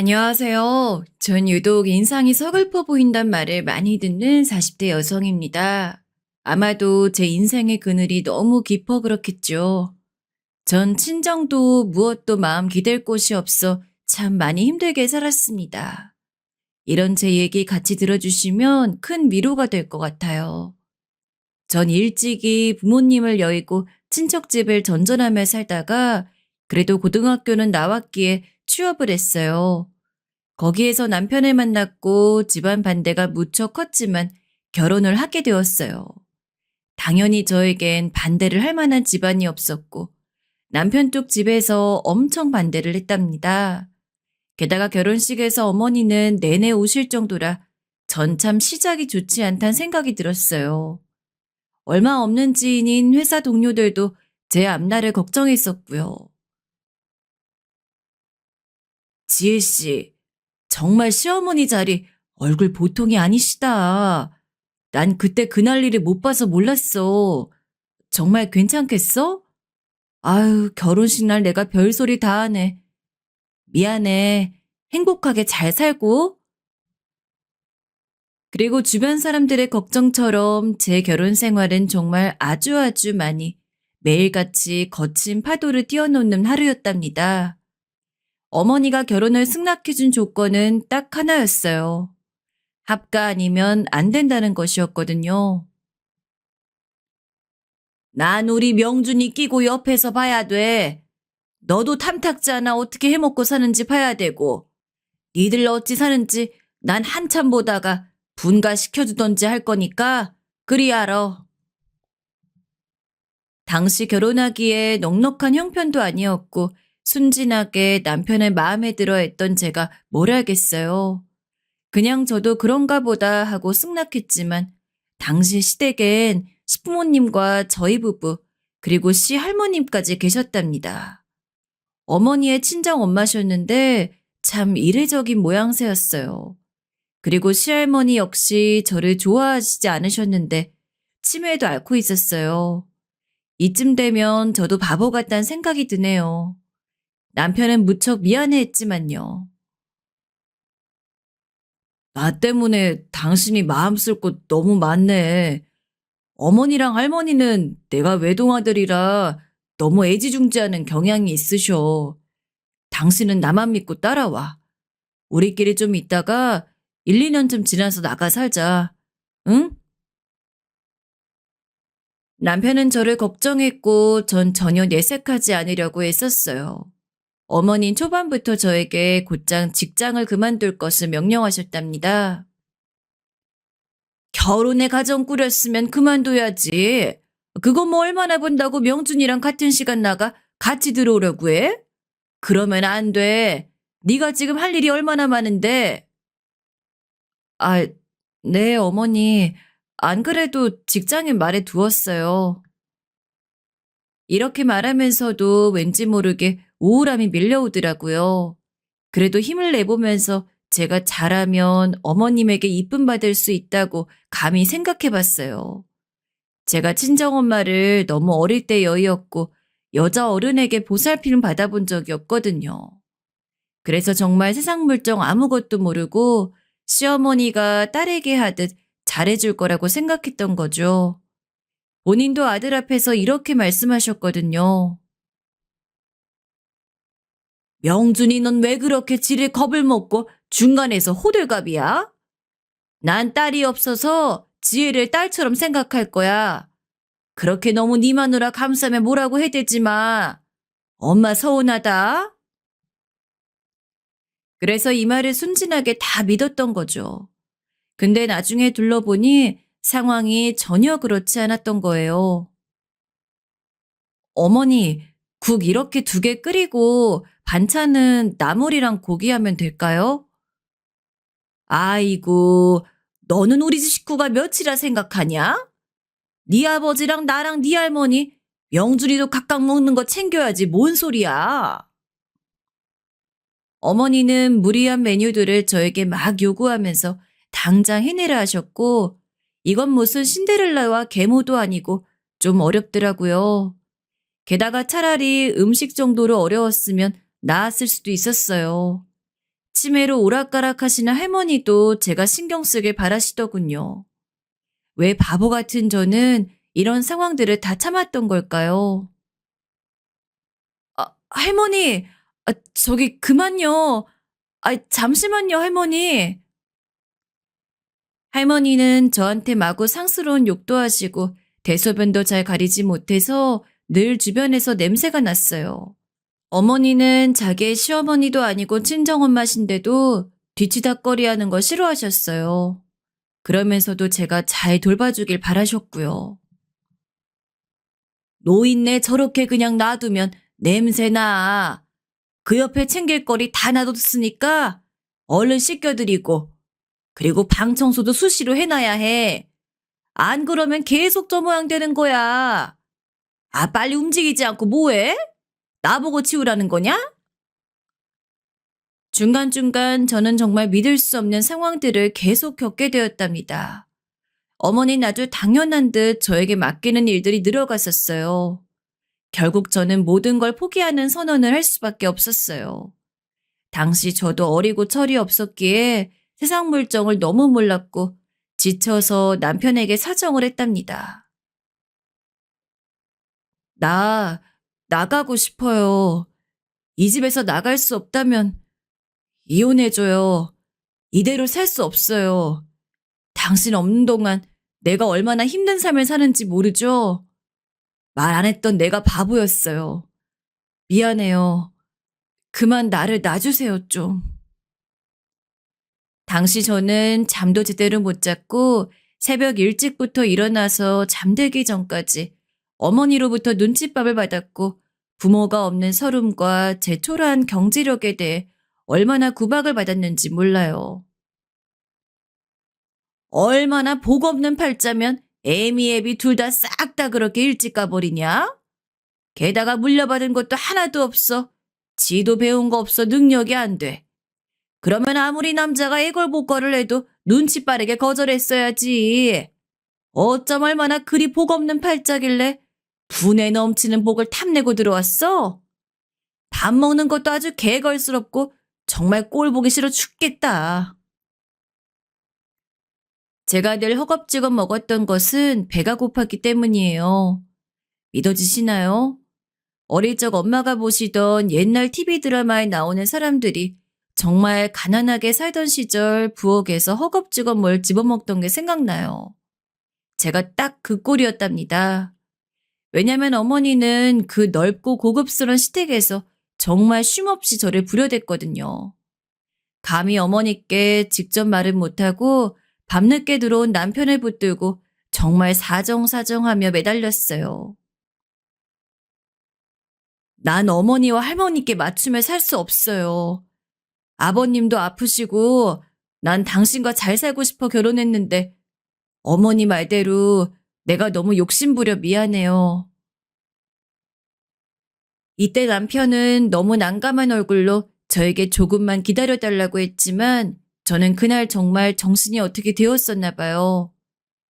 안녕하세요. 전 유독 인상이 서글퍼 보인단 말을 많이 듣는 40대 여성입니다. 아마도 제 인생의 그늘이 너무 깊어 그렇겠죠. 전 친정도 무엇도 마음 기댈 곳이 없어 참 많이 힘들게 살았습니다. 이런 제 얘기 같이 들어주시면 큰 위로가 될 것 같아요. 전 일찍이 부모님을 여의고 친척집을 전전하며 살다가 그래도 고등학교는 나왔기에 취업을 했어요. 거기에서 남편을 만났고 집안 반대가 무척 컸지만 결혼을 하게 되었어요. 당연히 저에겐 반대를 할 만한 집안이 없었고 남편 쪽 집에서 엄청 반대를 했답니다. 게다가 결혼식에서 어머니는 내내 우실 정도라 전 참 시작이 좋지 않다는 생각이 들었어요. 얼마 없는 지인인 회사 동료들도 제 앞날을 걱정했었고요. 지혜 씨, 정말 시어머니 자리 얼굴 보통이 아니시다. 난 그때 그날 일을 못 봐서 몰랐어. 정말 괜찮겠어? 아유, 결혼식 날 내가 별소리 다 하네. 미안해. 행복하게 잘 살고. 그리고 주변 사람들의 걱정처럼 제 결혼 생활은 정말 아주 많이 매일같이 거친 파도를 뛰어놓는 하루였답니다. 어머니가 결혼을 승낙해준 조건은 딱 하나였어요. 합가 아니면 안 된다는 것이었거든요. 난 우리 명준이 끼고 옆에서 봐야 돼. 너도 탐탁지 않아 어떻게 해먹고 사는지 봐야 되고 니들 어찌 사는지 난 한참 보다가 분가시켜주던지 할 거니까 그리 알아. 당시 결혼하기에 넉넉한 형편도 아니었고 순진하게 남편을 마음에 들어 했던 제가 뭘 알겠어요. 그냥 저도 그런가 보다 하고 승낙했지만 당시 시댁엔 시부모님과 저희 부부 그리고 시할머님까지 계셨답니다. 어머니의 친정엄마셨는데 참 이례적인 모양새였어요. 그리고 시할머니 역시 저를 좋아하시지 않으셨는데 치매도 앓고 있었어요. 이쯤 되면 저도 바보 같다는 생각이 드네요. 남편은 무척 미안해했지만요. 나 때문에 당신이 마음 쓸 곳 너무 많네. 어머니랑 할머니는 내가 외동아들이라 너무 애지중지하는 경향이 있으셔. 당신은 나만 믿고 따라와. 우리끼리 좀 있다가 1, 2년쯤 지나서 나가 살자. 응? 남편은 저를 걱정했고 전 전혀 내색하지 않으려고 애썼어요. 어머닌 초반부터 저에게 곧장 직장을 그만둘 것을 명령하셨답니다. 결혼에 가정 꾸렸으면 그만둬야지. 그거 뭐 얼마나 번다고 명준이랑 같은 시간 나가 같이 들어오려고 해? 그러면 안 돼. 네가 지금 할 일이 얼마나 많은데. 아, 네, 어머니. 안 그래도 직장인 말해 두었어요. 이렇게 말하면서도 왠지 모르게 우울함이 밀려오더라고요. 그래도 힘을 내보면서 제가 잘하면 어머님에게 이쁨 받을 수 있다고 감히 생각해 봤어요. 제가 친정엄마를 너무 어릴 때 여의었고 여자 어른에게 보살핌을 받아본 적이 없거든요. 그래서 정말 세상 물정 아무것도 모르고 시어머니가 딸에게 하듯 잘해줄 거라고 생각했던 거죠. 본인도 아들 앞에서 이렇게 말씀하셨거든요. 명준이 넌 왜 그렇게 지를 겁을 먹고 중간에서 호들갑이야? 난 딸이 없어서 지혜를 딸처럼 생각할 거야. 그렇게 너무 네 마누라 감싸면 뭐라고 해대지 마. 엄마 서운하다. 그래서 이 말을 순진하게 다 믿었던 거죠. 근데 나중에 둘러보니 상황이 전혀 그렇지 않았던 거예요. 어머니, 국 이렇게 2개 끓이고 반찬은 나물이랑 고기 하면 될까요? 아이고, 너는 우리 집 식구가 몇이라 생각하냐? 네 아버지랑 나랑 네 할머니, 명준이도 각각 먹는 거 챙겨야지 뭔 소리야. 어머니는 무리한 메뉴들을 저에게 막 요구하면서 당장 해내라 하셨고 이건 무슨 신데렐라와 계모도 아니고 좀 어렵더라고요. 게다가 차라리 음식 정도로 어려웠으면 나았을 수도 있었어요. 치매로 오락가락 하시는 할머니도 제가 신경 쓰길 바라시더군요. 왜 바보 같은 저는 이런 상황들을 다 참았던 걸까요? 할머니! 저기 그만요. 잠시만요, 할머니. 할머니는 저한테 마구 상스러운 욕도 하시고 대소변도 잘 가리지 못해서 늘 주변에서 냄새가 났어요. 어머니는 자기의 시어머니도 아니고 친정엄마신데도 뒤치다꺼리 하는 거 싫어하셨어요. 그러면서도 제가 잘 돌봐주길 바라셨고요. 노인네 저렇게 그냥 놔두면 냄새나. 그 옆에 챙길 거리 다 놔뒀으니까 얼른 씻겨드리고 그리고 방 청소도 수시로 해놔야 해. 안 그러면 계속 저 모양 되는 거야. 빨리 움직이지 않고 뭐해? 나보고 치우라는 거냐? 중간중간 저는 정말 믿을 수 없는 상황들을 계속 겪게 되었답니다. 어머니는 아주 당연한 듯 저에게 맡기는 일들이 늘어갔었어요. 결국 저는 모든 걸 포기하는 선언을 할 수밖에 없었어요. 당시 저도 어리고 철이 없었기에 세상 물정을 너무 몰랐고 지쳐서 남편에게 사정을 했답니다. 나 나가고 싶어요. 이 집에서 나갈 수 없다면 이혼해줘요. 이대로 살 수 없어요. 당신 없는 동안 내가 얼마나 힘든 삶을 사는지 모르죠? 말 안 했던 내가 바보였어요. 미안해요. 그만 나를 놔주세요, 좀. 당시 저는 잠도 제대로 못 잤고 새벽 일찍부터 일어나서 잠들기 전까지 어머니로부터 눈칫밥을 받았고 부모가 없는 서름과 제 초라한 경제력에 대해 얼마나 구박을 받았는지 몰라요. 얼마나 복 없는 팔자면 애미 애비 둘 다 싹 다 그렇게 일찍 가버리냐? 게다가 물려받은 것도 하나도 없어. 지도 배운 거 없어 능력이 안 돼. 그러면 아무리 남자가 애걸복걸을 해도 눈치 빠르게 거절했어야지. 어쩜 얼마나 그리 복 없는 팔자길래 분에 넘치는 복을 탐내고 들어왔어? 밥 먹는 것도 아주 개걸스럽고 정말 꼴 보기 싫어 죽겠다. 제가 늘 허겁지겁 먹었던 것은 배가 고팠기 때문이에요. 믿어지시나요? 어릴 적 엄마가 보시던 옛날 TV 드라마에 나오는 사람들이 정말 가난하게 살던 시절 부엌에서 허겁지겁 뭘 집어먹던 게 생각나요. 제가 딱 그 꼴이었답니다. 왜냐면 어머니는 그 넓고 고급스러운 시댁에서 정말 쉼없이 저를 부려댔거든요. 감히 어머니께 직접 말은 못하고 밤늦게 들어온 남편을 붙들고 정말 사정사정하며 매달렸어요. 난 어머니와 할머니께 맞춤에 살 수 없어요. 아버님도 아프시고 난 당신과 잘 살고 싶어 결혼했는데 어머니 말대로 내가 너무 욕심부려 미안해요. 이때 남편은 너무 난감한 얼굴로 저에게 조금만 기다려달라고 했지만 저는 그날 정말 정신이 어떻게 되었었나 봐요.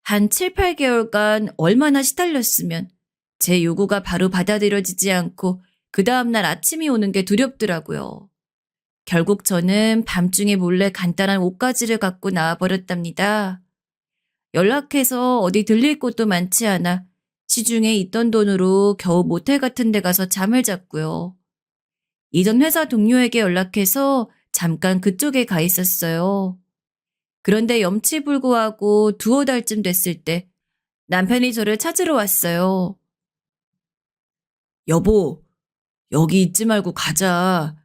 한 7, 8개월간 얼마나 시달렸으면 제 요구가 바로 받아들여지지 않고 그 다음날 아침이 오는 게 두렵더라고요. 결국 저는 밤중에 몰래 간단한 옷가지를 갖고 나와버렸답니다. 연락해서 어디 들릴 곳도 많지 않아 시중에 있던 돈으로 겨우 모텔 같은 데 가서 잠을 잤고요. 이전 회사 동료에게 연락해서 잠깐 그쪽에 가 있었어요. 그런데 염치불구하고 두어 달쯤 됐을 때 남편이 저를 찾으러 왔어요. 여보, 여기 있지 말고 가자.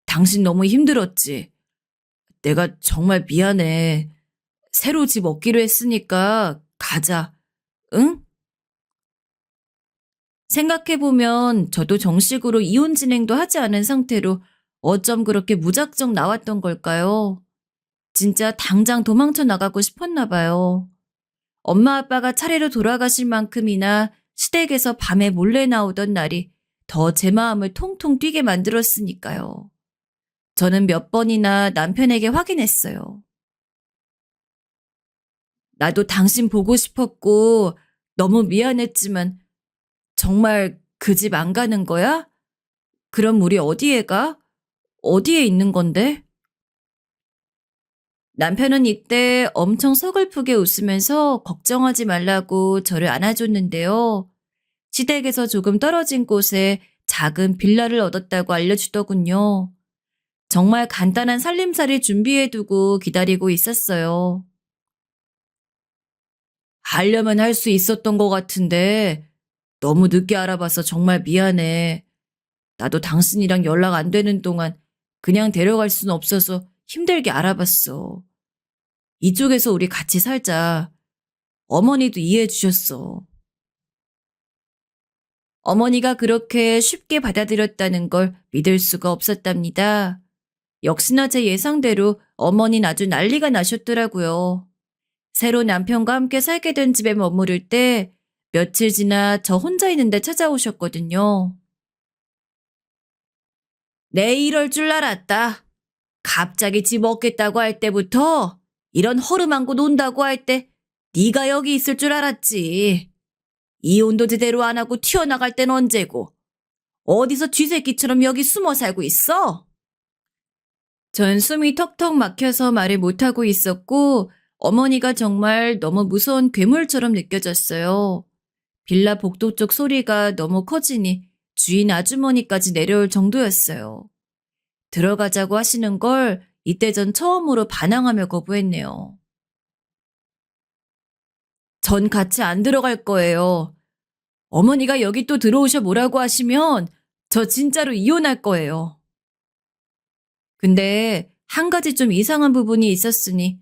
당신 너무 힘들었지? 내가 정말 미안해. 새로 집 얻기로 했으니까 가자. 응? 생각해보면 저도 정식으로 이혼 진행도 하지 않은 상태로 어쩜 그렇게 무작정 나왔던 걸까요? 진짜 당장 도망쳐 나가고 싶었나 봐요. 엄마 아빠가 차례로 돌아가실 만큼이나 시댁에서 밤에 몰래 나오던 날이 더 제 마음을 통통 뛰게 만들었으니까요. 저는 몇 번이나 남편에게 확인했어요. 나도 당신 보고 싶었고 너무 미안했지만 정말 그 집 안 가는 거야? 그럼 우리 어디에 가? 어디에 있는 건데? 남편은 이때 엄청 서글프게 웃으면서 걱정하지 말라고 저를 안아줬는데요. 시댁에서 조금 떨어진 곳에 작은 빌라를 얻었다고 알려주더군요. 정말 간단한 살림살이 준비해두고 기다리고 있었어요. 하려면 할 수 있었던 것 같은데 너무 늦게 알아봐서 정말 미안해. 나도 당신이랑 연락 안 되는 동안 그냥 데려갈 순 없어서 힘들게 알아봤어. 이쪽에서 우리 같이 살자. 어머니도 이해해 주셨어. 어머니가 그렇게 쉽게 받아들였다는 걸 믿을 수가 없었답니다. 역시나 제 예상대로 어머니는 아주 난리가 나셨더라고요. 새로 남편과 함께 살게 된 집에 머무를 때 며칠 지나 저 혼자 있는데 찾아오셨거든요. 내 이럴 줄 알았다. 갑자기 집 얻겠다고 할 때부터 이런 허름한 곳 온다고 할 때 네가 여기 있을 줄 알았지. 이혼도 제대로 안 하고 튀어나갈 땐 언제고 어디서 쥐새끼처럼 여기 숨어 살고 있어? 전 숨이 턱턱 막혀서 말을 못하고 있었고 어머니가 정말 너무 무서운 괴물처럼 느껴졌어요. 빌라 복도 쪽 소리가 너무 커지니 주인 아주머니까지 내려올 정도였어요. 들어가자고 하시는 걸 이때 전 처음으로 반항하며 거부했네요. 전 같이 안 들어갈 거예요. 어머니가 여기 또 들어오셔 뭐라고 하시면 저 진짜로 이혼할 거예요. 근데 한 가지 좀 이상한 부분이 있었으니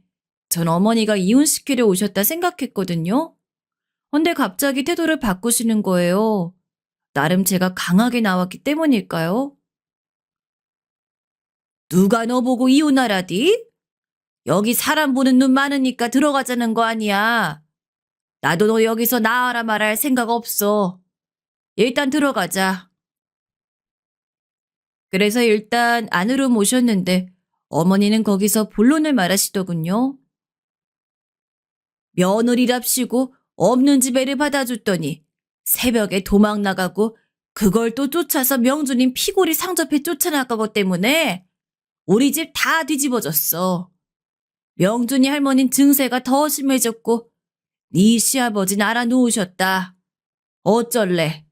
전 어머니가 이혼시키려 오셨다 생각했거든요. 근데 갑자기 태도를 바꾸시는 거예요. 나름 제가 강하게 나왔기 때문일까요? 누가 너 보고 이혼하라디? 여기 사람 보는 눈 많으니까 들어가자는 거 아니야. 나도 너 여기서 나와라 말할 생각 없어. 일단 들어가자. 그래서 일단 안으로 모셨는데 어머니는 거기서 본론을 말하시더군요. 며느리랍시고 없는 집 애를 받아줬더니 새벽에 도망 나가고 그걸 또 쫓아서 명주님 피골이 상접해 쫓아나간 것 때문에 우리 집 다 뒤집어졌어. 명준이 할머니는 증세가 더 심해졌고 네 시아버지는 알아놓으셨다. 어쩔래?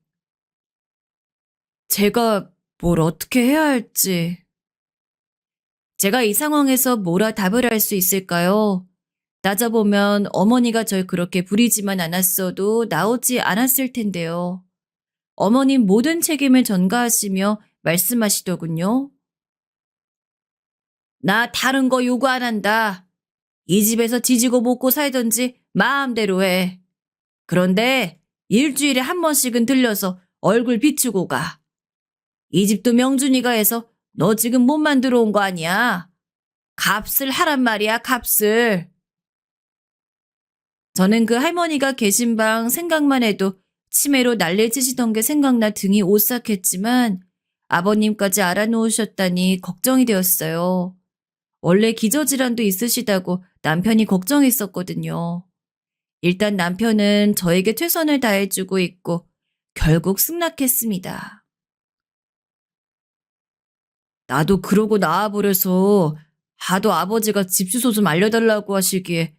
제가 뭘 어떻게 해야 할지. 제가 이 상황에서 뭐라 답을 할 수 있을까요? 따져보면 어머니가 절 그렇게 부리지만 않았어도 나오지 않았을 텐데요. 어머님 모든 책임을 전가하시며 말씀하시더군요. 나 다른 거 요구 안 한다. 이 집에서 지지고 볶고 살던지 마음대로 해. 그런데 일주일에 한 번씩은 들려서 얼굴 비추고 가. 이 집도 명준이가 해서 너 지금 몸만 들어온 거 아니야. 값을 하란 말이야, 값을. 저는 그 할머니가 계신 방 생각만 해도 치매로 난리를 치시던 게 생각나 등이 오싹했지만 아버님까지 알아놓으셨다니 걱정이 되었어요. 원래 기저질환도 있으시다고 남편이 걱정했었거든요. 일단 남편은 저에게 최선을 다해주고 있고 결국 승낙했습니다. 나도 그러고 나와버려서 하도 아버지가 집 주소 좀 알려달라고 하시기에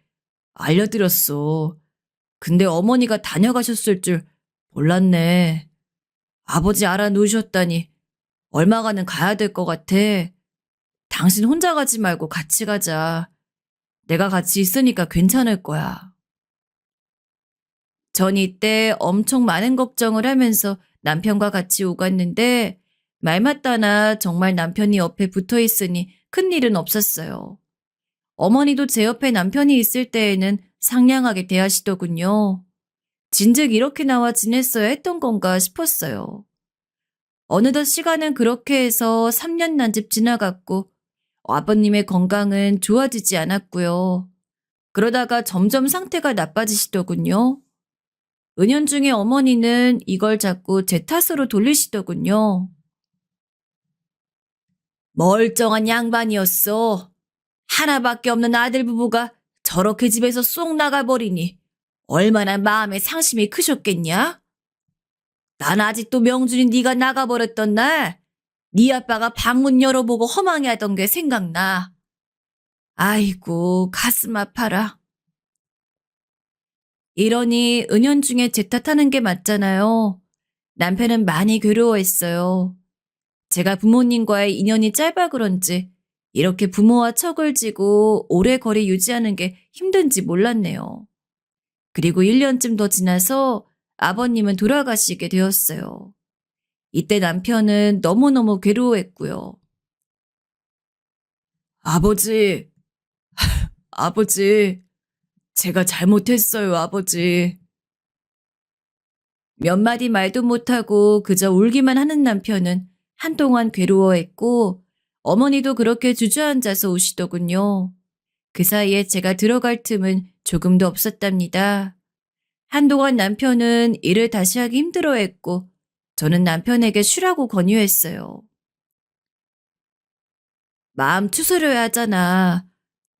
알려드렸어. 근데 어머니가 다녀가셨을 줄 몰랐네. 아버지 알아놓으셨다니 얼마간은 가야 될 것 같아. 당신 혼자 가지 말고 같이 가자. 내가 같이 있으니까 괜찮을 거야. 전 이때 엄청 많은 걱정을 하면서 남편과 같이 오갔는데 말 맞다나 정말 남편이 옆에 붙어 있으니 큰일은 없었어요. 어머니도 제 옆에 남편이 있을 때에는 상냥하게 대하시더군요. 진즉 이렇게 나와 지냈어야 했던 건가 싶었어요. 어느덧 시간은 그렇게 해서 3년 난 집 지나갔고 아버님의 건강은 좋아지지 않았고요. 그러다가 점점 상태가 나빠지시더군요. 은연중에 어머니는 이걸 자꾸 제 탓으로 돌리시더군요. 멀쩡한 양반이었어. 하나밖에 없는 아들 부부가 저렇게 집에서 쏙 나가버리니 얼마나 마음에 상심이 크셨겠냐? 난 아직도 명준이 네가 나가버렸던 날 네 아빠가 방문 열어보고 허망해하던 게 생각나. 아이고, 가슴 아파라. 이러니 은연중에 제 탓하는 게 맞잖아요. 남편은 많이 괴로워했어요. 제가 부모님과의 인연이 짧아 그런지 이렇게 부모와 척을 지고 오래 거리 유지하는 게 힘든지 몰랐네요. 그리고 1년쯤 더 지나서 아버님은 돌아가시게 되었어요. 이때 남편은 너무너무 괴로워했고요. 아버지, 아버지, 제가 잘못했어요, 아버지. 몇 마디 말도 못하고 그저 울기만 하는 남편은 한동안 괴로워했고 어머니도 그렇게 주저앉아서 우시더군요. 그 사이에 제가 들어갈 틈은 조금도 없었답니다. 한동안 남편은 일을 다시 하기 힘들어했고 저는 남편에게 쉬라고 권유했어요. 마음 추스려야 하잖아.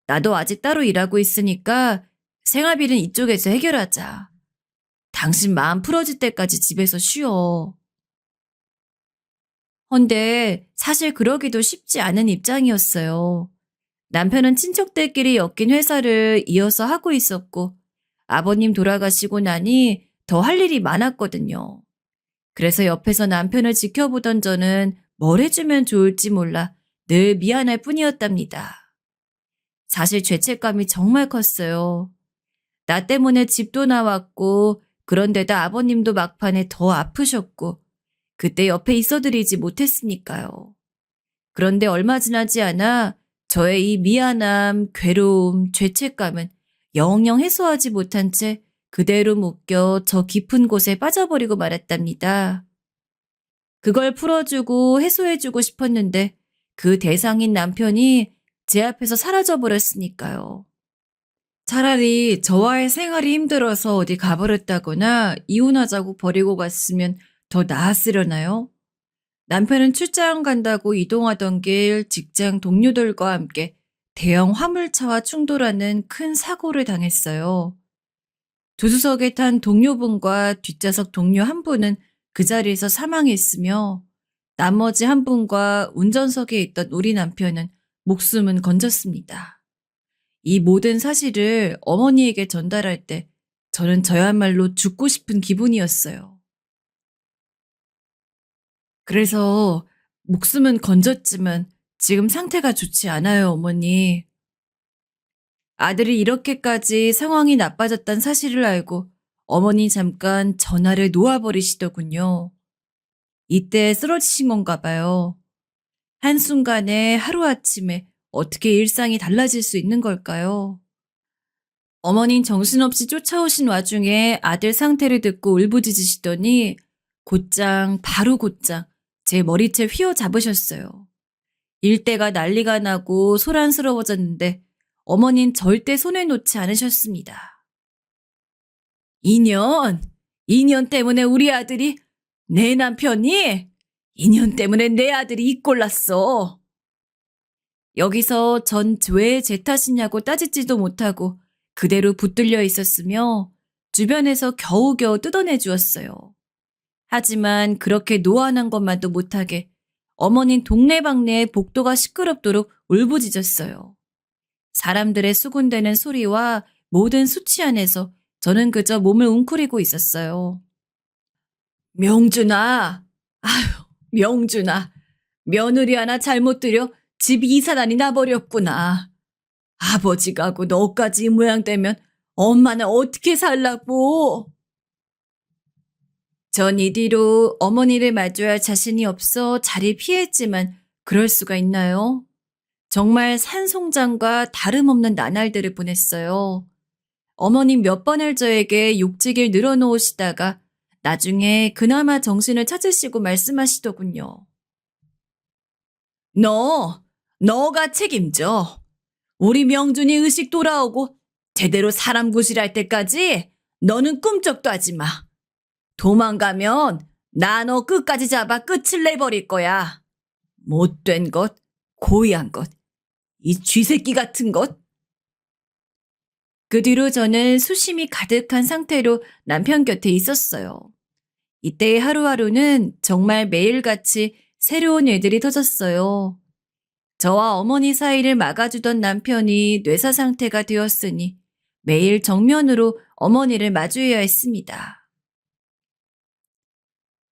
나도 아직 따로 일하고 있으니까 생활비는 이쪽에서 해결하자. 당신 마음 풀어질 때까지 집에서 쉬어. 헌데 사실 그러기도 쉽지 않은 입장이었어요. 남편은 친척들끼리 엮인 회사를 이어서 하고 있었고 아버님 돌아가시고 나니 더 할 일이 많았거든요. 그래서 옆에서 남편을 지켜보던 저는 뭘 해주면 좋을지 몰라 늘 미안할 뿐이었답니다. 사실 죄책감이 정말 컸어요. 나 때문에 집도 나왔고 그런데다 아버님도 막판에 더 아프셨고 그때 옆에 있어드리지 못했으니까요. 그런데 얼마 지나지 않아 저의 이 미안함, 괴로움, 죄책감은 영영 해소하지 못한 채 그대로 묶여 저 깊은 곳에 빠져버리고 말았답니다. 그걸 풀어주고 해소해주고 싶었는데 그 대상인 남편이 제 앞에서 사라져버렸으니까요. 차라리 저와의 생활이 힘들어서 어디 가버렸다거나 이혼하자고 버리고 갔으면 더 나았으려나요? 남편은 출장 간다고 이동하던 길 직장 동료들과 함께 대형 화물차와 충돌하는 큰 사고를 당했어요. 조수석에 탄 동료분과 뒷좌석 동료 한 분은 그 자리에서 사망했으며 나머지 한 분과 운전석에 있던 우리 남편은 목숨은 건졌습니다. 이 모든 사실을 어머니에게 전달할 때 저는 저야말로 죽고 싶은 기분이었어요. 그래서 목숨은 건졌지만 지금 상태가 좋지 않아요, 어머니. 아들이 이렇게까지 상황이 나빠졌단 사실을 알고 어머니 잠깐 전화를 놓아버리시더군요. 이때 쓰러지신 건가 봐요. 한순간에 하루아침에 어떻게 일상이 달라질 수 있는 걸까요? 어머닌 정신없이 쫓아오신 와중에 아들 상태를 듣고 울부짖으시더니 바로 곧장 제 머리채 휘어잡으셨어요. 일대가 난리가 나고 소란스러워졌는데 어머닌 절대 손에 놓지 않으셨습니다. 2년? 2년 때문에 우리 아들이 내 남편이 2년 때문에 내 아들이 이 꼴 났어. 여기서 전 왜 제 탓이냐고 따지지도 못하고 그대로 붙들려 있었으며 주변에서 겨우겨우 뜯어내 주었어요. 하지만 그렇게 노안한 것만도 못하게 어머닌 동네방네의 복도가 시끄럽도록 울부짖었어요. 사람들의 수군대는 소리와 모든 수치 안에서 저는 그저 몸을 웅크리고 있었어요. 명준아, 아휴, 명준아, 며느리 하나 잘못 들여 집 이사단이 나버렸구나. 아버지 가고 너까지 이 모양 되면 엄마는 어떻게 살라고? 전 이 뒤로 어머니를 마주할 자신이 없어 자리 피했지만 그럴 수가 있나요? 정말 산송장과 다름없는 나날들을 보냈어요. 어머님 몇 번을 저에게 욕지길 늘어놓으시다가 나중에 그나마 정신을 찾으시고 말씀하시더군요. 너가 책임져. 우리 명준이 의식 돌아오고 제대로 사람 구실할 때까지 너는 꿈쩍도 하지 마. 도망가면 나 너 끝까지 잡아 끝을 내버릴 거야. 못된 것, 고의한 것, 이 쥐새끼 같은 것. 그 뒤로 저는 수심이 가득한 상태로 남편 곁에 있었어요. 이때의 하루하루는 정말 매일같이 새로운 일들이 터졌어요. 저와 어머니 사이를 막아주던 남편이 뇌사 상태가 되었으니 매일 정면으로 어머니를 마주해야 했습니다.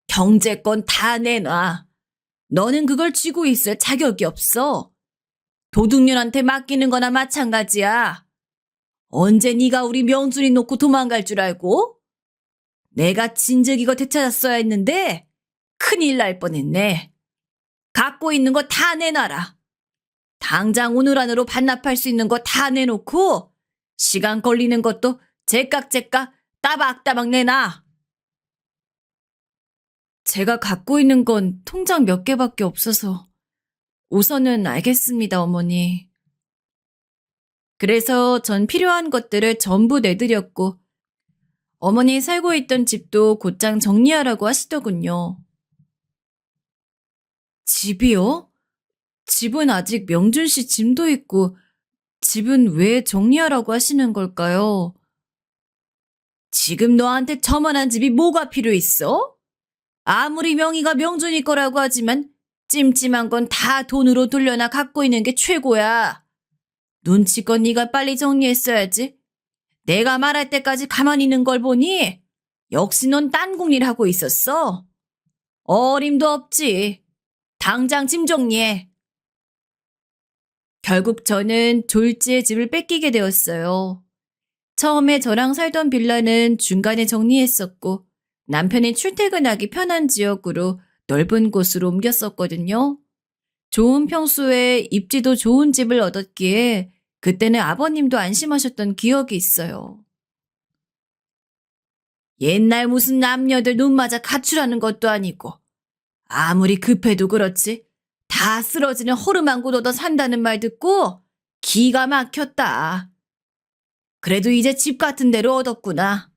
경제권 다 내놔. 너는 그걸 쥐고 있을 자격이 없어. 도둑년한테 맡기는 거나 마찬가지야. 언제 네가 우리 명준이 놓고 도망갈 줄 알고? 내가 진즉이거 되찾았어야 했는데 큰일 날 뻔했네. 갖고 있는 거 다 내놔라. 당장 오늘 안으로 반납할 수 있는 거 다 내놓고 시간 걸리는 것도 제깍제깍 따박따박 내놔. 제가 갖고 있는 건 통장 몇 개밖에 없어서 우선은 알겠습니다, 어머니. 그래서 전 필요한 것들을 전부 내드렸고 어머니 살고 있던 집도 곧장 정리하라고 하시더군요. 집이요? 집은 아직 명준 씨 짐도 있고 집은 왜 정리하라고 하시는 걸까요? 지금 너한테 저만한 집이 뭐가 필요 있어? 아무리 명의가 명준이 거라고 하지만 찜찜한 건 다 돈으로 돌려나 갖고 있는 게 최고야. 눈치껏 네가 빨리 정리했어야지. 내가 말할 때까지 가만히 있는 걸 보니 역시 넌 딴 궁리를 하고 있었어. 어림도 없지. 당장 짐 정리해. 결국 저는 졸지의 집을 뺏기게 되었어요. 처음에 저랑 살던 빌라는 중간에 정리했었고 남편이 출퇴근하기 편한 지역으로 넓은 곳으로 옮겼었거든요. 좋은 평수에 입지도 좋은 집을 얻었기에 그때는 아버님도 안심하셨던 기억이 있어요. 옛날 무슨 남녀들 눈 맞아 가출하는 것도 아니고 아무리 급해도 그렇지 다 쓰러지는 허름한 곳 얻어 산다는 말 듣고 기가 막혔다. 그래도 이제 집 같은 데로 얻었구나.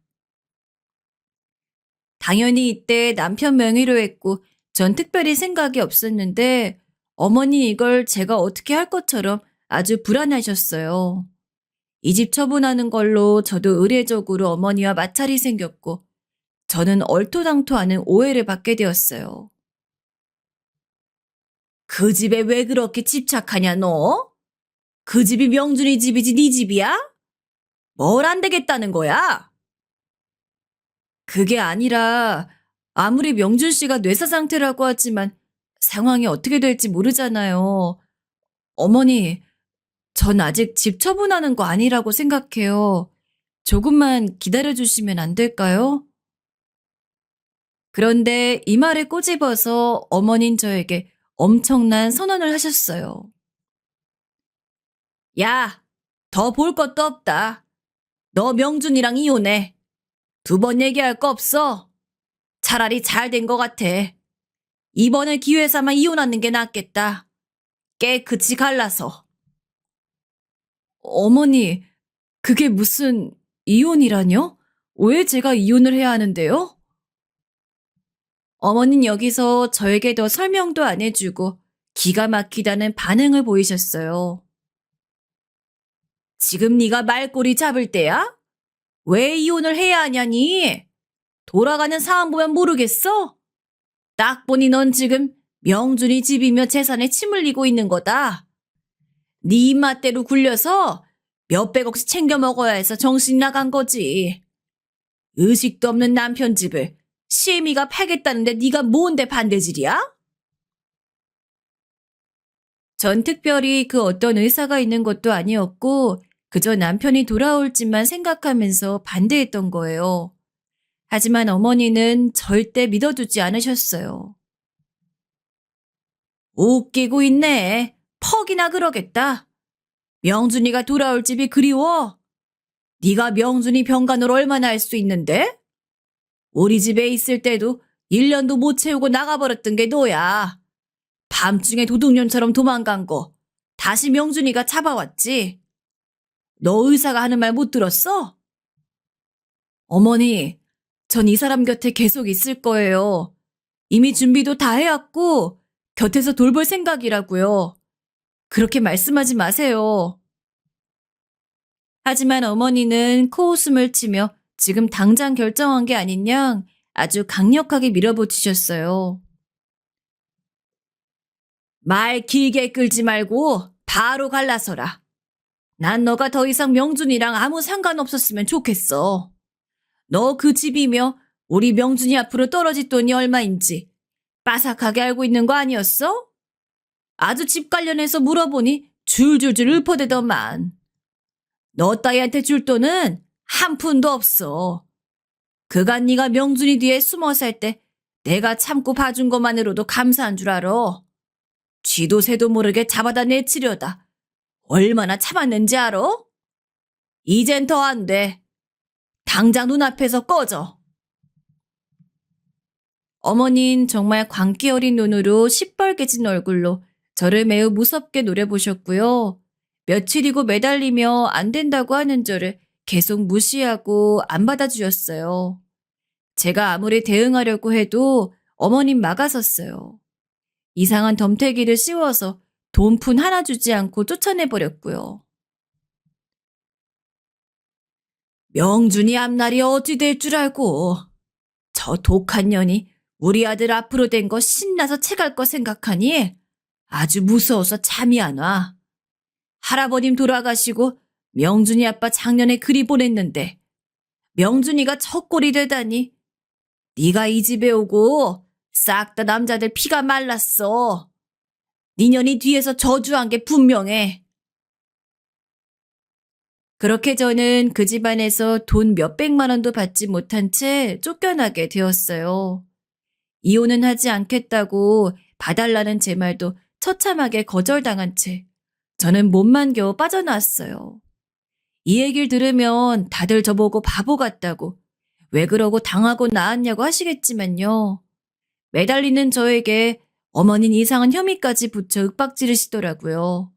당연히 이때 남편 명의로 했고 전 특별히 생각이 없었는데 어머니 이걸 제가 어떻게 할 것처럼 아주 불안하셨어요. 이 집 처분하는 걸로 저도 의례적으로 어머니와 마찰이 생겼고 저는 얼토당토하는 오해를 받게 되었어요. 그 집에 왜 그렇게 집착하냐 너? 그 집이 명준이 집이지 네 집이야? 뭘 안 되겠다는 거야? 그게 아니라 아무리 명준 씨가 뇌사 상태라고 하지만 상황이 어떻게 될지 모르잖아요. 어머니, 전 아직 집 처분하는 거 아니라고 생각해요. 조금만 기다려주시면 안 될까요? 그런데 이 말을 꼬집어서 어머닌 저에게 엄청난 선언을 하셨어요. 야, 더 볼 것도 없다. 너 명준이랑 이혼해. 두 번 얘기할 거 없어. 차라리 잘 된 거 같아. 이번을 기회 삼아 이혼하는 게 낫겠다. 깨끗이 갈라서. 어머니, 그게 무슨 이혼이라뇨? 왜 제가 이혼을 해야 하는데요? 어머니는 여기서 저에게 더 설명도 안 해주고 기가 막히다는 반응을 보이셨어요. 지금 네가 말꼬리 잡을 때야? 왜 이혼을 해야 하냐니? 돌아가는 상황 보면 모르겠어? 딱 보니 넌 지금 명준이 집이며 재산에 침 흘리고 있는 거다. 네 입맛대로 굴려서 몇백억씩 챙겨 먹어야 해서 정신 나간 거지. 의식도 없는 남편 집을 시애미가 팔겠다는데 네가 뭔데 반대질이야? 전 특별히 그 어떤 의사가 있는 것도 아니었고 그저 남편이 돌아올지만 생각하면서 반대했던 거예요. 하지만 어머니는 절대 믿어두지 않으셨어요. 웃기고 있네. 퍽이나 그러겠다. 명준이가 돌아올 집이 그리워? 네가 명준이 병간호를 얼마나 할 수 있는데? 우리 집에 있을 때도 1년도 못 채우고 나가버렸던 게 너야. 밤중에 도둑년처럼 도망간 거 다시 명준이가 잡아왔지. 너 의사가 하는 말 못 들었어? 어머니, 전 이 사람 곁에 계속 있을 거예요. 이미 준비도 다 해왔고 곁에서 돌볼 생각이라고요. 그렇게 말씀하지 마세요. 하지만 어머니는 코웃음을 치며 지금 당장 결정한 게 아닌 양 아주 강력하게 밀어붙이셨어요. 말 길게 끌지 말고 바로 갈라서라. 난 너가 더 이상 명준이랑 아무 상관없었으면 좋겠어. 너 그 집이며 우리 명준이 앞으로 떨어질 돈이 얼마인지 빠삭하게 알고 있는 거 아니었어? 아주 집 관련해서 물어보니 줄줄줄 읊어대더만. 너 따위한테 줄 돈은 한 푼도 없어. 그간 네가 명준이 뒤에 숨어 살 때 내가 참고 봐준 것만으로도 감사한 줄 알아. 쥐도 새도 모르게 잡아다 내치려다 얼마나 참았는지 알아? 이젠 더 안 돼. 당장 눈앞에서 꺼져. 어머닌 정말 광기 어린 눈으로 시뻘개진 얼굴로 저를 매우 무섭게 노려보셨고요. 며칠이고 매달리며 안 된다고 하는 저를 계속 무시하고 안 받아주셨어요. 제가 아무리 대응하려고 해도 어머님 막아섰어요. 이상한 덤태기를 씌워서 돈푼 하나 주지 않고 쫓아내버렸고요. 명준이 앞날이 어찌 될 줄 알고. 저 독한 년이 우리 아들 앞으로 된 거 신나서 채갈 거 생각하니 아주 무서워서 잠이 안 와. 할아버님 돌아가시고 명준이 아빠 작년에 그리 보냈는데 명준이가 저 꼴이 되다니. 네가 이 집에 오고 싹 다 남자들 피가 말랐어. 네 년이 뒤에서 저주한 게 분명해. 그렇게 저는 그 집안에서 돈 몇백만 원도 받지 못한 채 쫓겨나게 되었어요. 이혼은 하지 않겠다고 봐달라는 제 말도 처참하게 거절당한 채 저는 몸만 겨우 빠져나왔어요. 이 얘기를 들으면 다들 저보고 바보 같다고 왜 그러고 당하고 나왔냐고 하시겠지만요. 매달리는 저에게 어머닌 이상한 혐의까지 붙여 윽박지르시더라고요.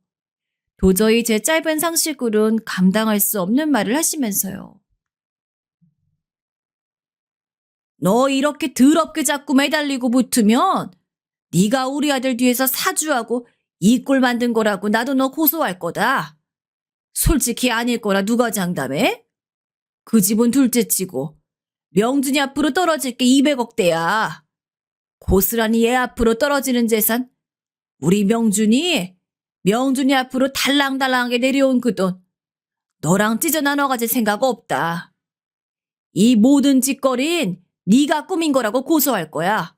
도저히 제 짧은 상식으론 감당할 수 없는 말을 하시면서요. 너 이렇게 더럽게 자꾸 매달리고 붙으면 네가 우리 아들 뒤에서 사주하고 이 꼴 만든 거라고 나도 너 고소할 거다. 솔직히 아닐 거라 누가 장담해? 그 집은 둘째치고 명준이 앞으로 떨어질 게 200억대야. 고스란히 얘 앞으로 떨어지는 재산 우리 명준이 앞으로 달랑달랑하게 내려온 그 돈 너랑 찢어 나눠 가질 생각 없다. 이 모든 짓거린 네가 꾸민 거라고 고소할 거야.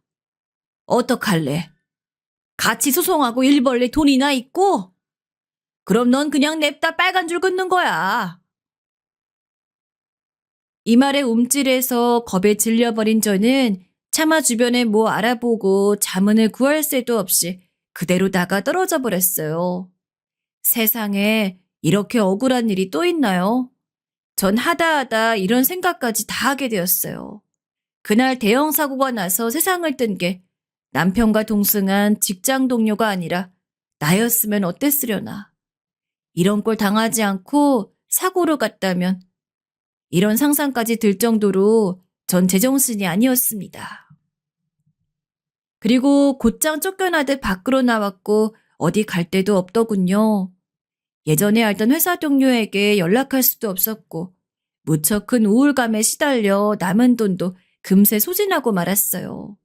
어떡할래? 같이 소송하고 일 벌릴 돈이나 있고? 그럼 넌 그냥 냅다 빨간 줄 긋는 거야. 이 말에 움찔해서 겁에 질려버린 저는 차마 주변에 뭐 알아보고 자문을 구할 새도 없이 그대로 나가 떨어져 버렸어요. 세상에 이렇게 억울한 일이 또 있나요? 전 하다 이런 생각까지 다 하게 되었어요. 그날 대형 사고가 나서 세상을 뜬 게 남편과 동승한 직장 동료가 아니라 나였으면 어땠으려나. 이런 꼴 당하지 않고 사고로 갔다면 이런 상상까지 들 정도로 전 제정신이 아니었습니다. 그리고 곧장 쫓겨나듯 밖으로 나왔고 어디 갈 데도 없더군요. 예전에 알던 회사 동료에게 연락할 수도 없었고 무척 큰 우울감에 시달려 남은 돈도 금세 소진하고 말았어요.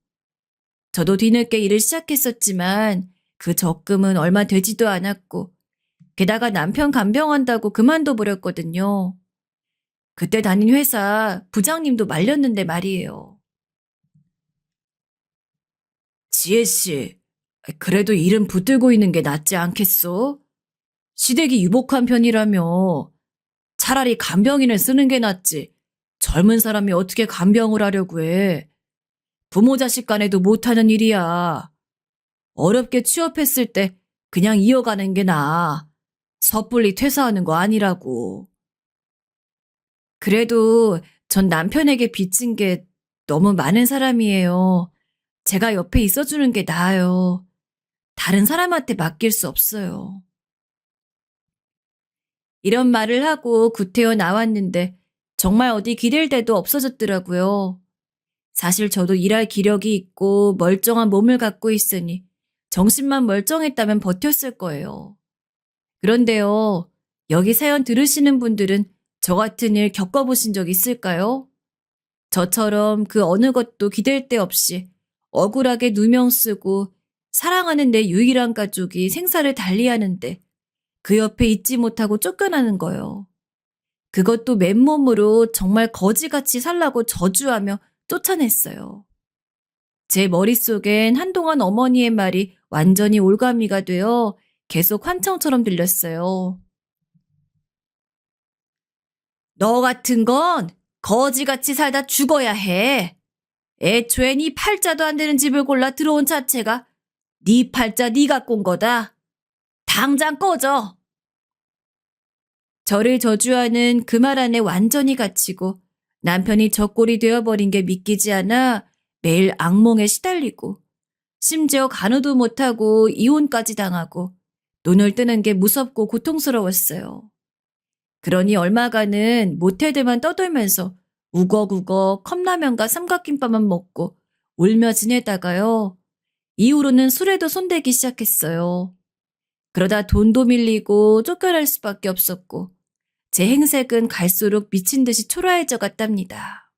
저도 뒤늦게 일을 시작했었지만 그 적금은 얼마 되지도 않았고 게다가 남편 간병한다고 그만둬 버렸거든요. 그때 다닌 회사 부장님도 말렸는데 말이에요. 지혜씨, 그래도 일은 붙들고 있는 게 낫지 않겠소? 시댁이 유복한 편이라며 차라리 간병인을 쓰는 게 낫지. 젊은 사람이 어떻게 간병을 하려고 해. 부모 자식 간에도 못하는 일이야. 어렵게 취업했을 때 그냥 이어가는 게 나아. 섣불리 퇴사하는 거 아니라고. 그래도 전 남편에게 빚진 게 너무 많은 사람이에요. 제가 옆에 있어주는 게 나아요. 다른 사람한테 맡길 수 없어요. 이런 말을 하고 구태여 나왔는데 정말 어디 기댈 데도 없어졌더라고요. 사실 저도 일할 기력이 있고 멀쩡한 몸을 갖고 있으니 정신만 멀쩡했다면 버텼을 거예요. 그런데요, 여기 사연 들으시는 분들은 저 같은 일 겪어보신 적 있을까요? 저처럼 그 어느 것도 기댈 데 없이 억울하게 누명 쓰고 사랑하는 내 유일한 가족이 생사를 달리하는데 그 옆에 있지 못하고 쫓겨나는 거요. 그것도 맨몸으로 정말 거지같이 살라고 저주하며 쫓아냈어요. 제 머릿속엔 한동안 어머니의 말이 완전히 올가미가 되어 계속 환청처럼 들렸어요. 너 같은 건 거지같이 살다 죽어야 해. 애초에 네 팔자도 안 되는 집을 골라 들어온 자체가 네 팔자 네가 꼰 거다. 당장 꺼져. 저를 저주하는 그 말 안에 완전히 갇히고 남편이 저 꼴이 되어버린 게 믿기지 않아 매일 악몽에 시달리고 심지어 간호도 못하고 이혼까지 당하고 눈을 뜨는 게 무섭고 고통스러웠어요. 그러니 얼마간은 모텔들만 떠돌면서 우걱우걱 컵라면과 삼각김밥만 먹고 울며 지내다가요. 이후로는 술에도 손대기 시작했어요. 그러다 돈도 밀리고 쫓겨날 수밖에 없었고 제 행색은 갈수록 미친 듯이 초라해져 갔답니다.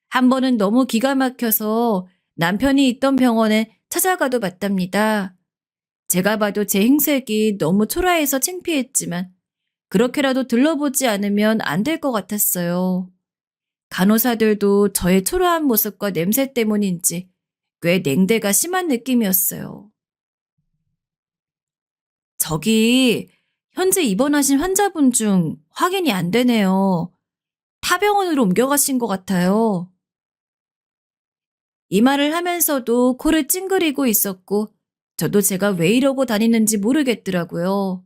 한 번은 너무 기가 막혀서 남편이 있던 병원에 찾아가도 봤답니다. 제가 봐도 제 행색이 너무 초라해서 창피했지만 그렇게라도 들러보지 않으면 안 될 것 같았어요. 간호사들도 저의 초라한 모습과 냄새 때문인지 꽤 냉대가 심한 느낌이었어요. 저기 현재 입원하신 환자분 중 확인이 안 되네요. 타 병원으로 옮겨가신 것 같아요. 이 말을 하면서도 코를 찡그리고 있었고 저도 제가 왜 이러고 다니는지 모르겠더라고요.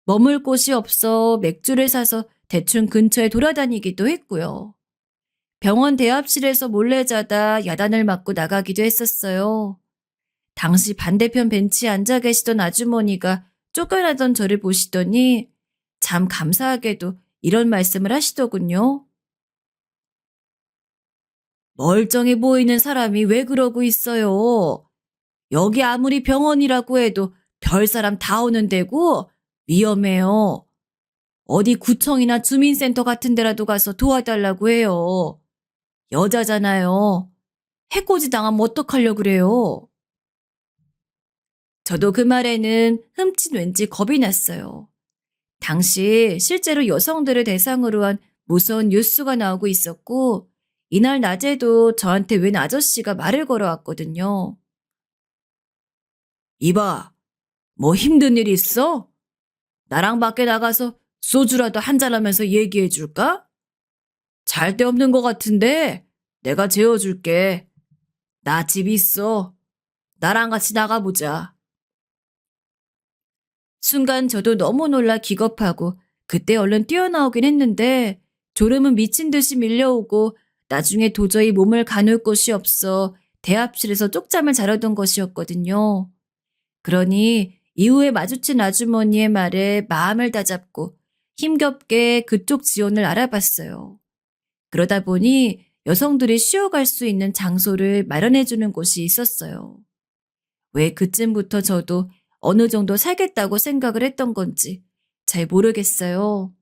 머물 곳이 없어 맥주를 사서 대충 근처에 돌아다니기도 했고요. 병원 대합실에서 몰래 자다 야단을 맞고 나가기도 했었어요. 당시 반대편 벤치에 앉아 계시던 아주머니가 쫓겨나던 저를 보시더니 참 감사하게도 이런 말씀을 하시더군요. 멀쩡해 보이는 사람이 왜 그러고 있어요? 여기 아무리 병원이라고 해도 별 사람 다 오는 데고 위험해요. 어디 구청이나 주민센터 같은 데라도 가서 도와달라고 해요. 여자잖아요. 해코지 당하면 어떡하려고 그래요? 저도 그 말에는 흠칫 왠지 겁이 났어요. 당시 실제로 여성들을 대상으로 한 무서운 뉴스가 나오고 있었고 이날 낮에도 저한테 웬 아저씨가 말을 걸어왔거든요. 이봐, 뭐 힘든 일 있어? 나랑 밖에 나가서 소주라도 한잔하면서 얘기해 줄까? 잘 데 없는 것 같은데 내가 재워줄게. 나 집 있어. 나랑 같이 나가보자. 순간 저도 너무 놀라 기겁하고 그때 얼른 뛰어나오긴 했는데 졸음은 미친 듯이 밀려오고 나중에 도저히 몸을 가눌 곳이 없어 대합실에서 쪽잠을 자려던 것이었거든요. 그러니 이후에 마주친 아주머니의 말에 마음을 다잡고 힘겹게 그쪽 지원을 알아봤어요. 그러다 보니 여성들이 쉬어갈 수 있는 장소를 마련해주는 곳이 있었어요. 왜 그쯤부터 저도 어느 정도 살겠다고 생각을 했던 건지 잘 모르겠어요.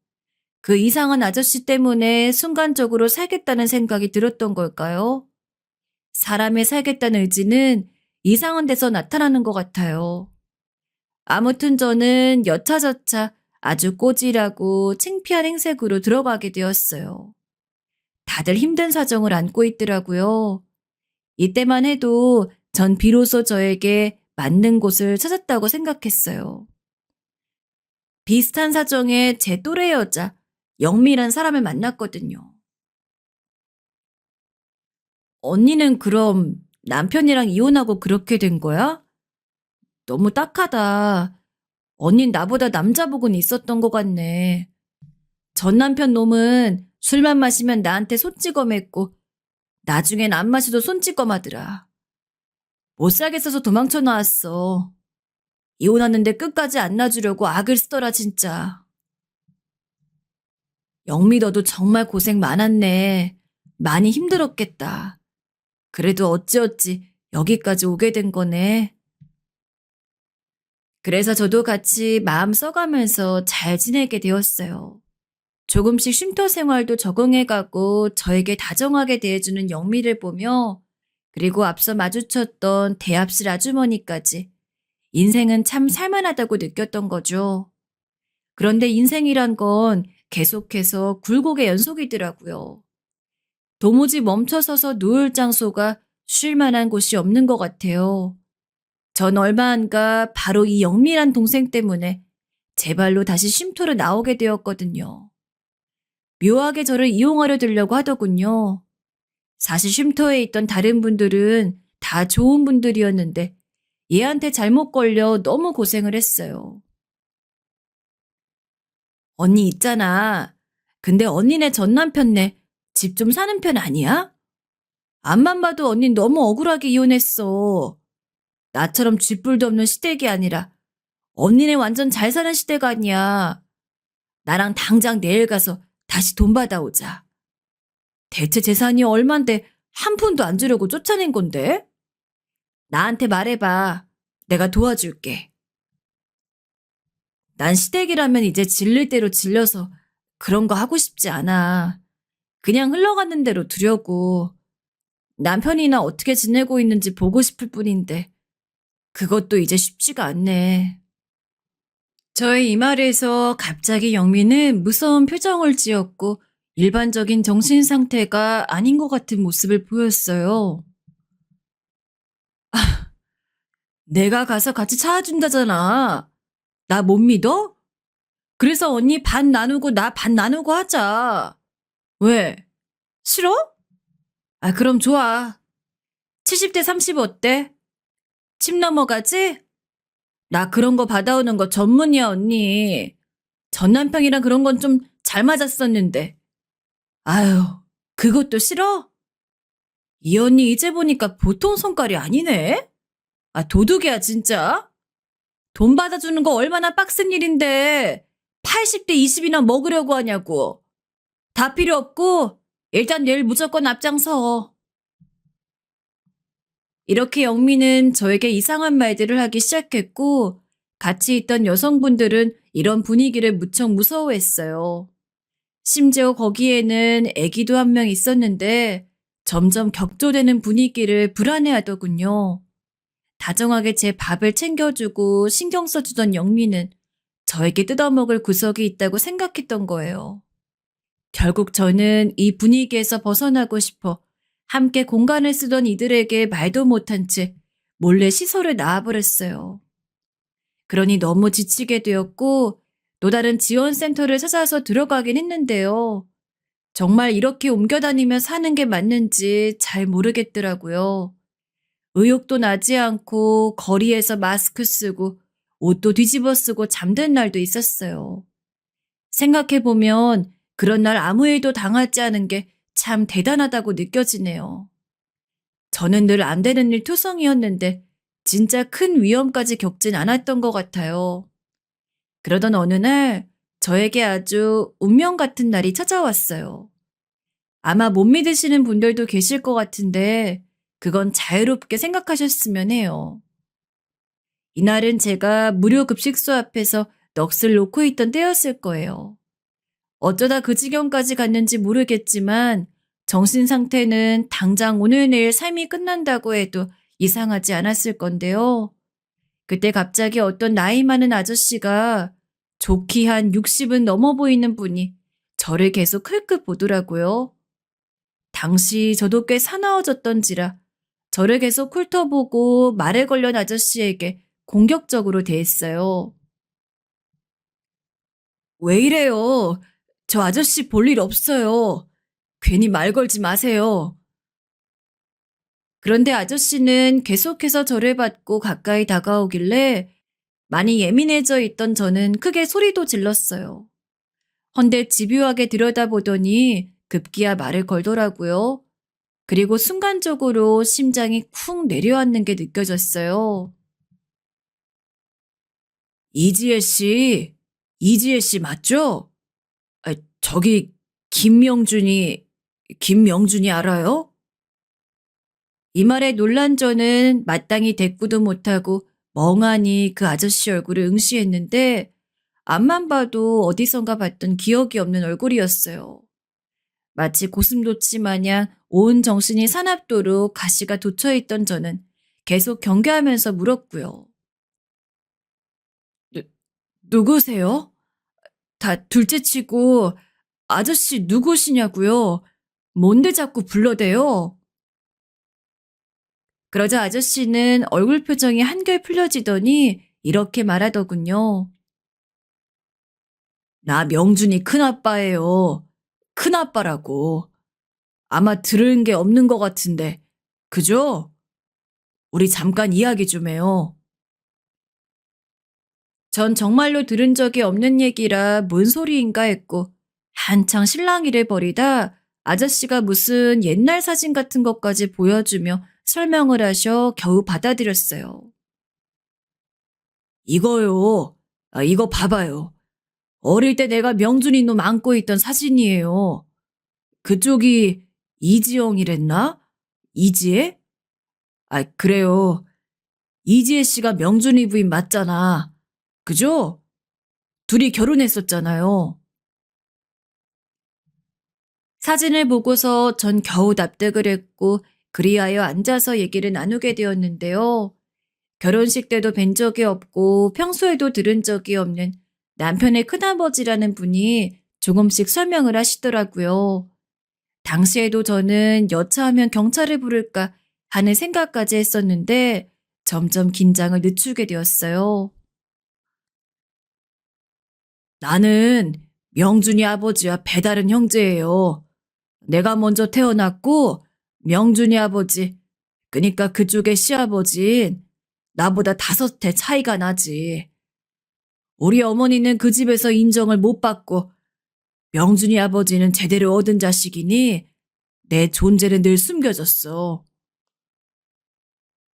그 이상한 아저씨 때문에 순간적으로 살겠다는 생각이 들었던 걸까요? 사람의 살겠다는 의지는 이상한 데서 나타나는 것 같아요. 아무튼 저는 여차저차 아주 꼬질하고 창피한 행색으로 들어가게 되었어요. 다들 힘든 사정을 안고 있더라고요. 이때만 해도 전 비로소 저에게 맞는 곳을 찾았다고 생각했어요. 비슷한 사정에 제 또래 여자, 영미란 사람을 만났거든요. 언니는 그럼 남편이랑 이혼하고 그렇게 된 거야? 너무 딱하다. 언닌 나보다 남자복은 있었던 것 같네. 전 남편 놈은 술만 마시면 나한테 손 찍어 맸고 나중엔 안 마셔도 손 찍어 마더라. 못 살겠어서 도망쳐 나왔어. 이혼하는데 끝까지 안 놔주려고 악을 쓰더라 진짜. 영미 너도 정말 고생 많았네. 많이 힘들었겠다. 그래도 어찌어찌 여기까지 오게 된 거네. 그래서 저도 같이 마음 써가면서 잘 지내게 되었어요. 조금씩 쉼터 생활도 적응해가고 저에게 다정하게 대해주는 영미를 보며 그리고 앞서 마주쳤던 대합실 아주머니까지 인생은 참 살만하다고 느꼈던 거죠. 그런데 인생이란 건 계속해서 굴곡의 연속이더라고요. 도무지 멈춰서서 누울 장소가 쉴 만한 곳이 없는 것 같아요. 전 얼마 안가 바로 이 영미란 동생 때문에 제 발로 다시 쉼터로 나오게 되었거든요. 묘하게 저를 이용하려 들려고 하더군요. 사실 쉼터에 있던 다른 분들은 다 좋은 분들이었는데 얘한테 잘못 걸려 너무 고생을 했어요. 언니 있잖아. 근데 언니네 전 남편네 집 좀 사는 편 아니야? 앞만 봐도 언닌 너무 억울하게 이혼했어. 나처럼 쥐뿔도 없는 시댁이 아니라 언니네 완전 잘 사는 시댁 아니야. 나랑 당장 내일 가서 다시 돈 받아오자. 대체 재산이 얼만데 한 푼도 안 주려고 쫓아낸 건데? 나한테 말해봐. 내가 도와줄게. 난 시댁이라면 이제 질릴 대로 질려서 그런 거 하고 싶지 않아. 그냥 흘러가는 대로 두려고. 남편이나 어떻게 지내고 있는지 보고 싶을 뿐인데 그것도 이제 쉽지가 않네. 저의 이 말에서 갑자기 영미는 무서운 표정을 지었고 일반적인 정신 상태가 아닌 것 같은 모습을 보였어요. 내가 가서 같이 찾아준다잖아. 나 못 믿어? 그래서 언니 반 나누고 나 반 나누고 하자. 왜? 싫어? 아, 그럼 좋아. 70대 30 어때? 침 넘어가지? 나 그런 거 받아오는 거 전문이야, 언니. 전 남편이랑 그런 건 좀 잘 맞았었는데. 아유, 그것도 싫어? 이 언니 이제 보니까 보통 성깔이 아니네? 아, 도둑이야, 진짜. 돈 받아주는 거 얼마나 빡센 일인데 80대 20이나 먹으려고 하냐고. 다 필요 없고 일단 내일 무조건 앞장서. 이렇게 영미는 저에게 이상한 말들을 하기 시작했고 같이 있던 여성분들은 이런 분위기를 무척 무서워했어요. 심지어 거기에는 아기도 한 명 있었는데 점점 격조되는 분위기를 불안해하더군요. 다정하게 제 밥을 챙겨주고 신경 써주던 영미는 저에게 뜯어먹을 구석이 있다고 생각했던 거예요. 결국 저는 이 분위기에서 벗어나고 싶어 함께 공간을 쓰던 이들에게 말도 못한 채 몰래 시설을 나와버렸어요. 그러니 너무 지치게 되었고 또 다른 지원센터를 찾아서 들어가긴 했는데요. 정말 이렇게 옮겨다니며 사는 게 맞는지 잘 모르겠더라고요. 의욕도 나지 않고 거리에서 마스크 쓰고 옷도 뒤집어 쓰고 잠든 날도 있었어요. 생각해보면 그런 날 아무 일도 당하지 않은 게 참 대단하다고 느껴지네요. 저는 늘 안 되는 일 투성이었는데 진짜 큰 위험까지 겪진 않았던 것 같아요. 그러던 어느 날 저에게 아주 운명 같은 날이 찾아왔어요. 아마 못 믿으시는 분들도 계실 것 같은데 그건 자유롭게 생각하셨으면 해요. 이날은 제가 무료 급식소 앞에서 넋을 놓고 있던 때였을 거예요. 어쩌다 그 지경까지 갔는지 모르겠지만 정신 상태는 당장 오늘 내일 삶이 끝난다고 해도 이상하지 않았을 건데요. 그때 갑자기 어떤 나이 많은 아저씨가 좋기 한 60은 넘어 보이는 분이 저를 계속 흘끗 보더라고요. 당시 저도 꽤 사나워졌던지라 저를 계속 훑어보고 말에 걸린 아저씨에게 공격적으로 대했어요. 왜 이래요? 저 아저씨 볼 일 없어요. 괜히 말 걸지 마세요. 그런데 아저씨는 계속해서 저를 받고 가까이 다가오길래 많이 예민해져 있던 저는 크게 소리도 질렀어요. 헌데 집요하게 들여다보더니 급기야 말을 걸더라고요. 그리고 순간적으로 심장이 쿵 내려앉는 게 느껴졌어요. 이지혜 씨 맞죠? 아, 저기 김명준이 알아요? 이 말에 놀란 저는 마땅히 대꾸도 못하고 멍하니 그 아저씨 얼굴을 응시했는데 앞만 봐도 어디선가 봤던 기억이 없는 얼굴이었어요. 마치 고슴도치 마냥 온 정신이 사납도록 가시가 돋쳐있던 저는 계속 경계하면서 물었고요. 누, 누구세요? 다 둘째치고 아저씨 누구시냐고요? 뭔데 자꾸 불러대요? 그러자 아저씨는 얼굴 표정이 한결 풀려지더니 이렇게 말하더군요. 나 명준이 큰아빠예요. 큰아빠라고. 아마 들은 게 없는 것 같은데. 그죠? 우리 잠깐 이야기 좀 해요. 전 정말로 들은 적이 없는 얘기라 뭔 소리인가 했고 한창 실랑이를 벌이다 아저씨가 무슨 옛날 사진 같은 것까지 보여주며 설명을 하셔 겨우 받아들였어요. 이거요. 이거 봐봐요. 어릴 때 내가 명준이 놈 안고 있던 사진이에요. 그쪽이 이지영이랬나? 이지혜? 그래요. 이지혜 씨가 명준이 부인 맞잖아. 그죠? 둘이 결혼했었잖아요. 사진을 보고서 전 겨우 납득을 했고 그리하여 앉아서 얘기를 나누게 되었는데요. 결혼식 때도 뵌 적이 없고 평소에도 들은 적이 없는 남편의 큰아버지라는 분이 조금씩 설명을 하시더라고요. 당시에도 저는 여차하면 경찰을 부를까 하는 생각까지 했었는데 점점 긴장을 늦추게 되었어요. 나는 명준이 아버지와 배다른 형제예요. 내가 먼저 태어났고 명준이 아버지, 그러니까 그쪽의 시아버진 나보다 5대 차이가 나지. 우리 어머니는 그 집에서 인정을 못 받고 명준이 아버지는 제대로 얻은 자식이니 내 존재는 늘 숨겨졌어.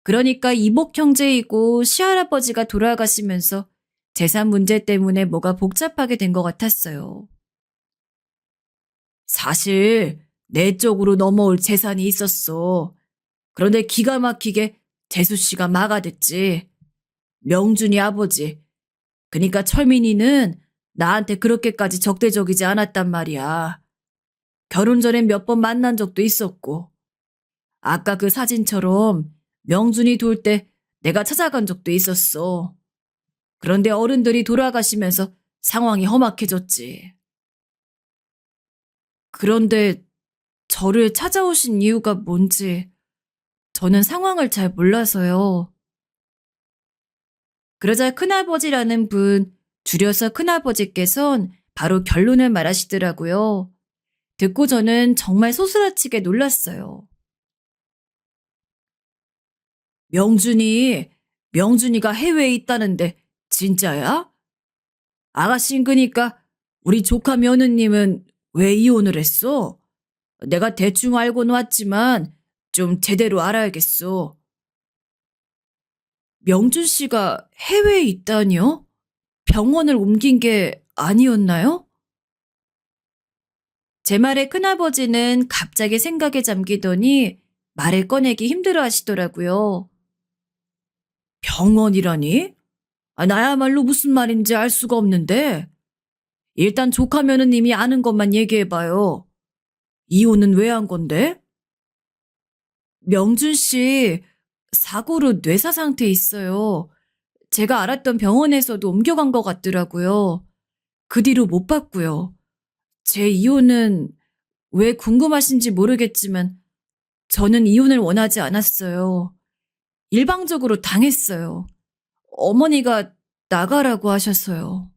그러니까 이복 형제이고 시할아버지가 돌아가시면서 재산 문제 때문에 뭐가 복잡하게 된 것 같았어요. 사실 내 쪽으로 넘어올 재산이 있었어. 그런데 기가 막히게 재수 씨가 막아댔지. 명준이 아버지. 그러니까 철민이는 나한테 그렇게까지 적대적이지 않았단 말이야. 결혼 전에 몇 번 만난 적도 있었고. 아까 그 사진처럼 명준이 돌 때 내가 찾아간 적도 있었어. 그런데 어른들이 돌아가시면서 상황이 험악해졌지. 그런데 저를 찾아오신 이유가 뭔지 저는 상황을 잘 몰라서요. 그러자 큰아버지라는 분, 줄여서 큰아버지께선 바로 결론을 말하시더라고요. 듣고 저는 정말 소스라치게 놀랐어요. 명준이가 해외에 있다는데 진짜야? 아가씨인 그니까 우리 조카 며느님은 왜 이혼을 했어? 내가 대충 알고는 왔지만 좀 제대로 알아야겠어. 명준 씨가 해외에 있다니요? 병원을 옮긴 게 아니었나요? 제 말에 큰아버지는 갑자기 생각에 잠기더니 말을 꺼내기 힘들어 하시더라고요. 병원이라니? 나야말로 무슨 말인지 알 수가 없는데. 일단 조카 며느님이 아는 것만 얘기해봐요. 이혼은 왜 한 건데? 명준 씨 사고로 뇌사 상태에 있어요. 제가 알았던 병원에서도 옮겨간 것 같더라고요. 그 뒤로 못 봤고요. 제 이혼은 왜 궁금하신지 모르겠지만 저는 이혼을 원하지 않았어요. 일방적으로 당했어요. 어머니가 나가라고 하셨어요.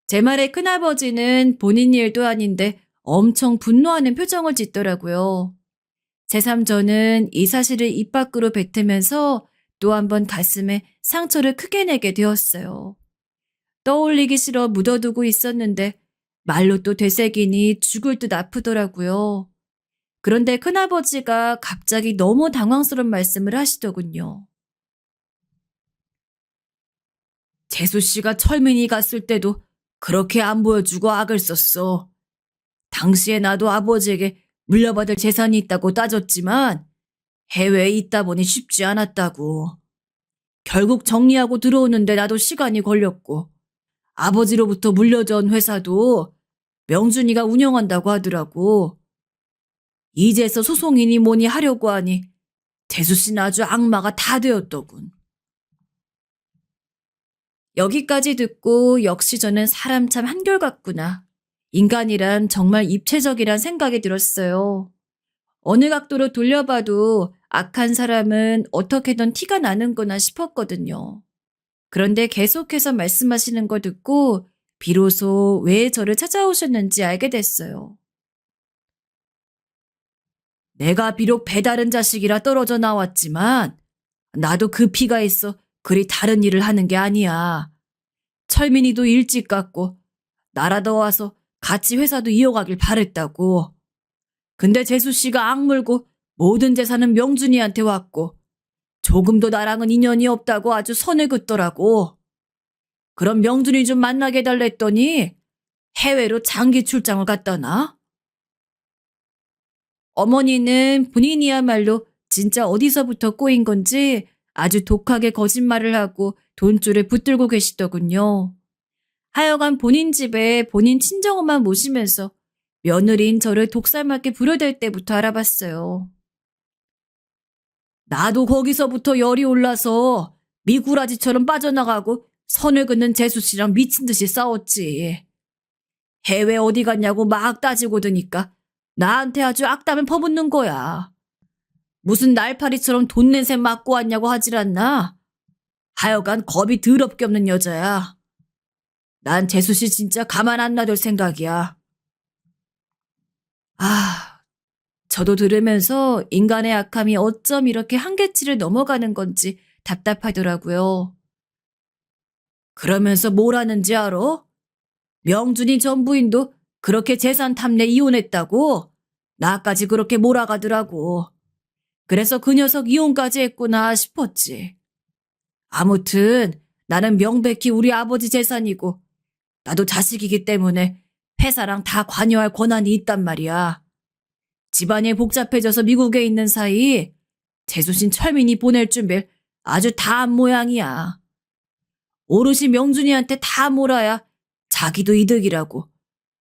제 말에 큰아버지는 본인 일도 아닌데 엄청 분노하는 표정을 짓더라고요. 새삼 저는 이 사실을 입 밖으로 뱉으면서 또 한 번 가슴에 상처를 크게 내게 되었어요. 떠올리기 싫어 묻어두고 있었는데 말로 또 되새기니 죽을 듯 아프더라고요. 그런데 큰아버지가 갑자기 너무 당황스러운 말씀을 하시더군요. 재수 씨가 철민이 갔을 때도 그렇게 안 보여주고 악을 썼어. 당시에 나도 아버지에게 물려받을 재산이 있다고 따졌지만 해외에 있다 보니 쉽지 않았다고. 결국 정리하고 들어오는데 나도 시간이 걸렸고 아버지로부터 물려준 회사도 명준이가 운영한다고 하더라고. 이제서 소송이니 뭐니 하려고 하니 재수 씨는 아주 악마가 다 되었더군. 여기까지 듣고 역시 저는 사람 참 한결같구나. 인간이란 정말 입체적이란 생각이 들었어요. 어느 각도로 돌려봐도 악한 사람은 어떻게든 티가 나는구나 싶었거든요. 그런데 계속해서 말씀하시는 걸 듣고 비로소 왜 저를 찾아오셨는지 알게 됐어요. 내가 비록 배다른 자식이라 떨어져 나왔지만 나도 그 피가 있어 그리 다른 일을 하는 게 아니야. 철민이도 일찍 갔고 나라도 와서 같이 회사도 이어가길 바랬다고. 근데 재수 씨가 악물고 모든 재산은 명준이한테 왔고 조금도 나랑은 인연이 없다고 아주 선을 긋더라고. 그럼 명준이 좀 만나게 해달랬더니 해외로 장기 출장을 갔다 나? 어머니는 본인이야말로 진짜 어디서부터 꼬인 건지 아주 독하게 거짓말을 하고 돈줄을 붙들고 계시더군요. 하여간 본인 집에 본인 친정엄마 모시면서 며느리인 저를 독살맞게 부려댈 때부터 알아봤어요. 나도 거기서부터 열이 올라서 미꾸라지처럼 빠져나가고 선을 긋는 재수 씨랑 미친 듯이 싸웠지. 해외 어디 갔냐고 막 따지고 드니까 나한테 아주 악담을 퍼붓는 거야. 무슨 날파리처럼 돈 냄새 맡고 왔냐고 하질 않나? 하여간 겁이 더럽게 없는 여자야. 난 재수 씨 진짜 가만 안 놔둘 생각이야. 아, 저도 들으면서 인간의 악함이 어쩜 이렇게 한계치를 넘어가는 건지 답답하더라고요. 그러면서 뭘 하는지 알아? 명준이 전 부인도 그렇게 재산 탐내 이혼했다고? 나까지 그렇게 몰아가더라고. 그래서 그 녀석 이혼까지 했구나 싶었지. 아무튼 나는 명백히 우리 아버지 재산이고 나도 자식이기 때문에 회사랑 다 관여할 권한이 있단 말이야. 집안이 복잡해져서 미국에 있는 사이 재수신 철민이 보낼 준비를 아주 다 한 모양이야. 오롯이 명준이한테 다 몰아야 자기도 이득이라고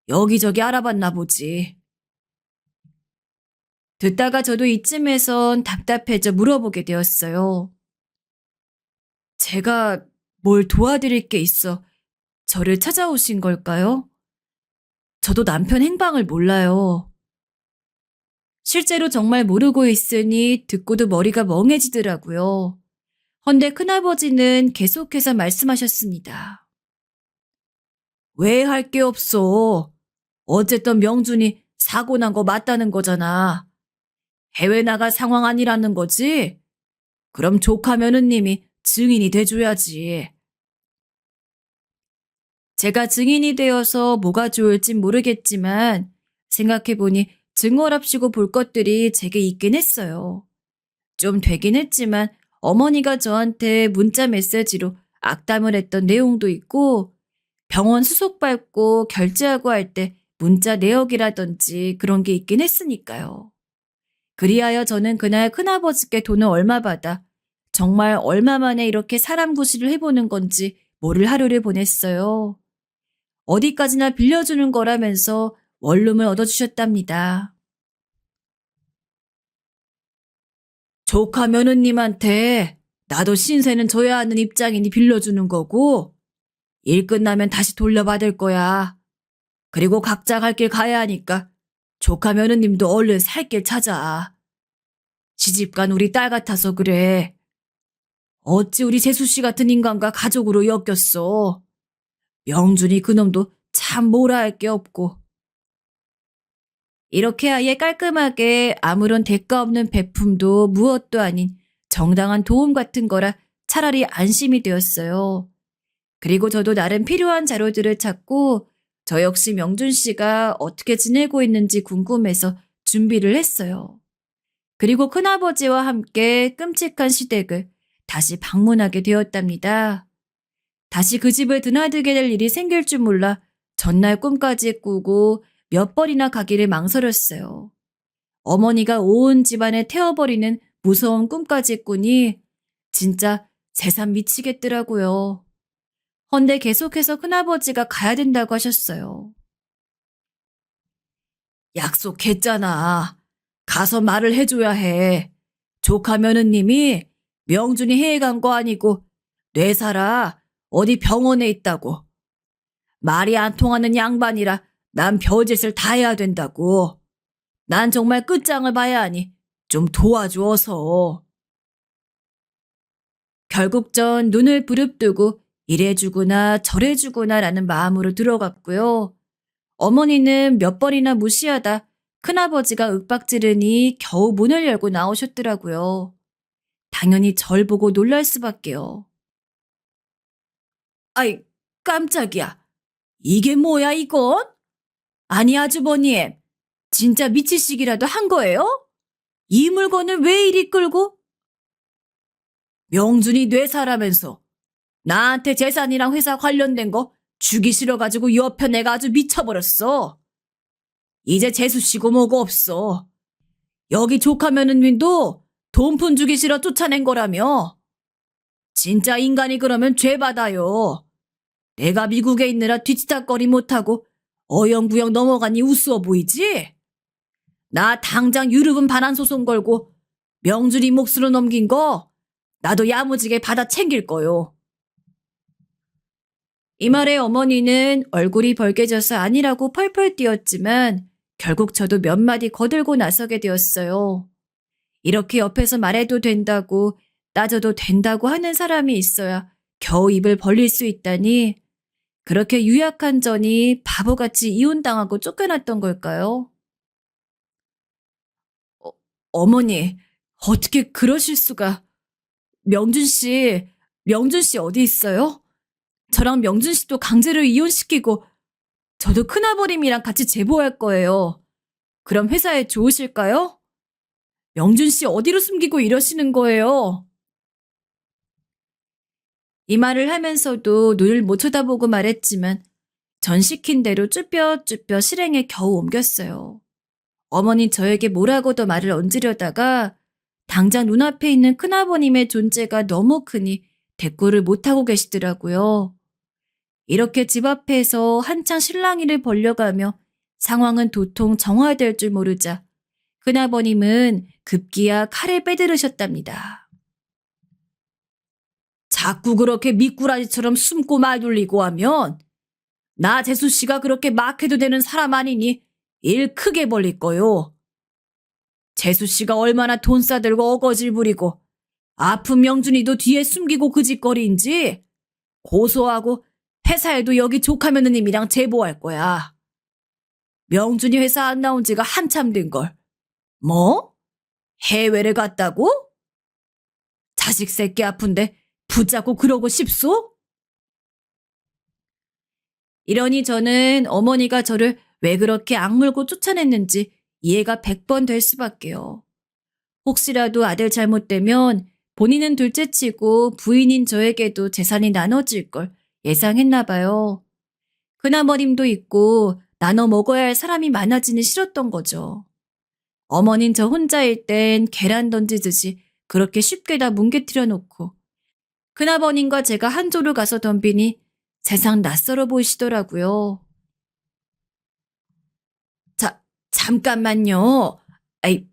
여기저기 알아봤나 보지. 듣다가 저도 이쯤에선 답답해져 물어보게 되었어요. 제가 뭘 도와드릴 게 있어 저를 찾아오신 걸까요? 저도 남편 행방을 몰라요. 실제로 정말 모르고 있으니 듣고도 머리가 멍해지더라고요. 헌데 큰아버지는 계속해서 말씀하셨습니다. 왜 할 게 없어? 어쨌든 명준이 사고 난 거 맞다는 거잖아. 해외 나갈 상황 아니라는 거지? 그럼 조카 며느님이 증인이 돼줘야지. 제가 증인이 되어서 뭐가 좋을진 모르겠지만 생각해보니 증오랍시고 볼 것들이 제게 있긴 했어요. 좀 되긴 했지만 어머니가 저한테 문자 메시지로 악담을 했던 내용도 있고 병원 수속 밟고 결제하고 할 때 문자 내역이라든지 그런 게 있긴 했으니까요. 그리하여 저는 그날 큰아버지께 돈을 얼마 받아 정말 얼마 만에 이렇게 사람 구실을 해보는 건지 모를 하루를 보냈어요. 어디까지나 빌려주는 거라면서 원룸을 얻어주셨답니다. 조카 며느님한테 나도 신세는 져야 하는 입장이니 빌려주는 거고 일 끝나면 다시 돌려받을 거야. 그리고 각자 갈 길 가야 하니까 조카 며느님도 얼른 살 길 찾아. 시집간 우리 딸 같아서 그래. 어찌 우리 재수씨 같은 인간과 가족으로 엮였어. 명준이 그놈도 참 뭐라 할 게 없고. 이렇게 아예 깔끔하게 아무런 대가 없는 베품도 무엇도 아닌 정당한 도움 같은 거라 차라리 안심이 되었어요. 그리고 저도 나름 필요한 자료들을 찾고 저 역시 명준 씨가 어떻게 지내고 있는지 궁금해서 준비를 했어요. 그리고 큰아버지와 함께 끔찍한 시댁을 다시 방문하게 되었답니다. 다시 그 집을 드나들게 될 일이 생길 줄 몰라 전날 꿈까지 꾸고 몇 번이나 가기를 망설였어요. 어머니가 온 집안을 태워버리는 무서운 꿈까지 꾸니 진짜 세상 미치겠더라고요. 헌데 계속해서 큰아버지가 가야 된다고 하셨어요. 약속했잖아. 가서 말을 해줘야 해. 조카 며느님이 명준이 해외 간 거 아니고 뇌사라 어디 병원에 있다고. 말이 안 통하는 양반이라 난 별짓을 다 해야 된다고. 난 정말 끝장을 봐야 하니 좀 도와주어서. 결국 전 눈을 부릅뜨고 이래주구나 저래주구나라는 마음으로 들어갔고요. 어머니는 몇 번이나 무시하다 큰아버지가 윽박지르니 겨우 문을 열고 나오셨더라고요. 당연히 절 보고 놀랄 수밖에요. 아이, 깜짝이야. 이게 뭐야, 이건? 아니, 아주버님. 진짜 미치시기라도 한 거예요? 이 물건을 왜 이리 끌고? 명준이 뇌사라면서 나한테 재산이랑 회사 관련된 거 주기 싫어가지고 옆에 내가 아주 미쳐버렸어. 이제 재수씨고 뭐고 없어. 여기 조카 며느님도 돈푼 주기 싫어 쫓아낸 거라며. 진짜 인간이 그러면 죄 받아요. 내가 미국에 있느라 뒤치다거리 못하고 어영부영 넘어가니 우스워 보이지? 나 당장 유류분 반환 소송 걸고 명준이 몫으로 넘긴 거 나도 야무지게 받아 챙길 거요. 이 말에 어머니는 얼굴이 벌개져서 아니라고 펄펄 뛰었지만 결국 저도 몇 마디 거들고 나서게 되었어요. 이렇게 옆에서 말해도 된다고 따져도 된다고 하는 사람이 있어야 겨우 입을 벌릴 수 있다니 그렇게 유약한 전이 바보같이 이혼당하고 쫓겨났던 걸까요? 어머니, 어떻게 그러실 수가. 명준 씨 어디 있어요? 저랑 명준 씨도 강제로 이혼시키고 저도 큰아버님이랑 같이 제보할 거예요. 그럼 회사에 좋으실까요? 명준 씨 어디로 숨기고 이러시는 거예요? 이 말을 하면서도 눈을 못 쳐다보고 말했지만 전 시킨 대로 쭈뼛쭈뼛 실행에 겨우 옮겼어요. 어머니 저에게 뭐라고 더 말을 얹으려다가 당장 눈앞에 있는 큰아버님의 존재가 너무 크니 대꾸를 못하고 계시더라고요. 이렇게 집 앞에서 한창 실랑이를 벌려가며 상황은 도통 정화될 줄 모르자 큰아버님은 급기야 칼을 빼들으셨답니다. 자꾸 그렇게 미꾸라지처럼 숨고 말 돌리고 하면 나 재수씨가 그렇게 막 해도 되는 사람 아니니 일 크게 벌릴 거요. 재수씨가 얼마나 돈 싸들고 어거질 부리고 아픈 명준이도 뒤에 숨기고 그 짓거리인지 고소하고 회사에도 여기 조카 며느님이랑 제보할 거야. 명준이 회사 안 나온 지가 한참 된걸. 뭐? 해외를 갔다고? 자식 새끼 아픈데 붙잡고 그러고 싶소? 이러니 저는 어머니가 저를 왜 그렇게 악물고 쫓아냈는지 이해가 100번 될 수밖에요. 혹시라도 아들 잘못되면 본인은 둘째치고 부인인 저에게도 재산이 나눠질 걸 예상했나 봐요. 큰아버님도 있고 나눠 먹어야 할 사람이 많아지는 싫었던 거죠. 어머닌 저 혼자일 땐 계란 던지듯이 그렇게 쉽게 다 뭉개뜨려 놓고 큰아버님과 제가 한 조를 가서 덤비니 세상 낯설어 보이시더라고요. 잠깐만요.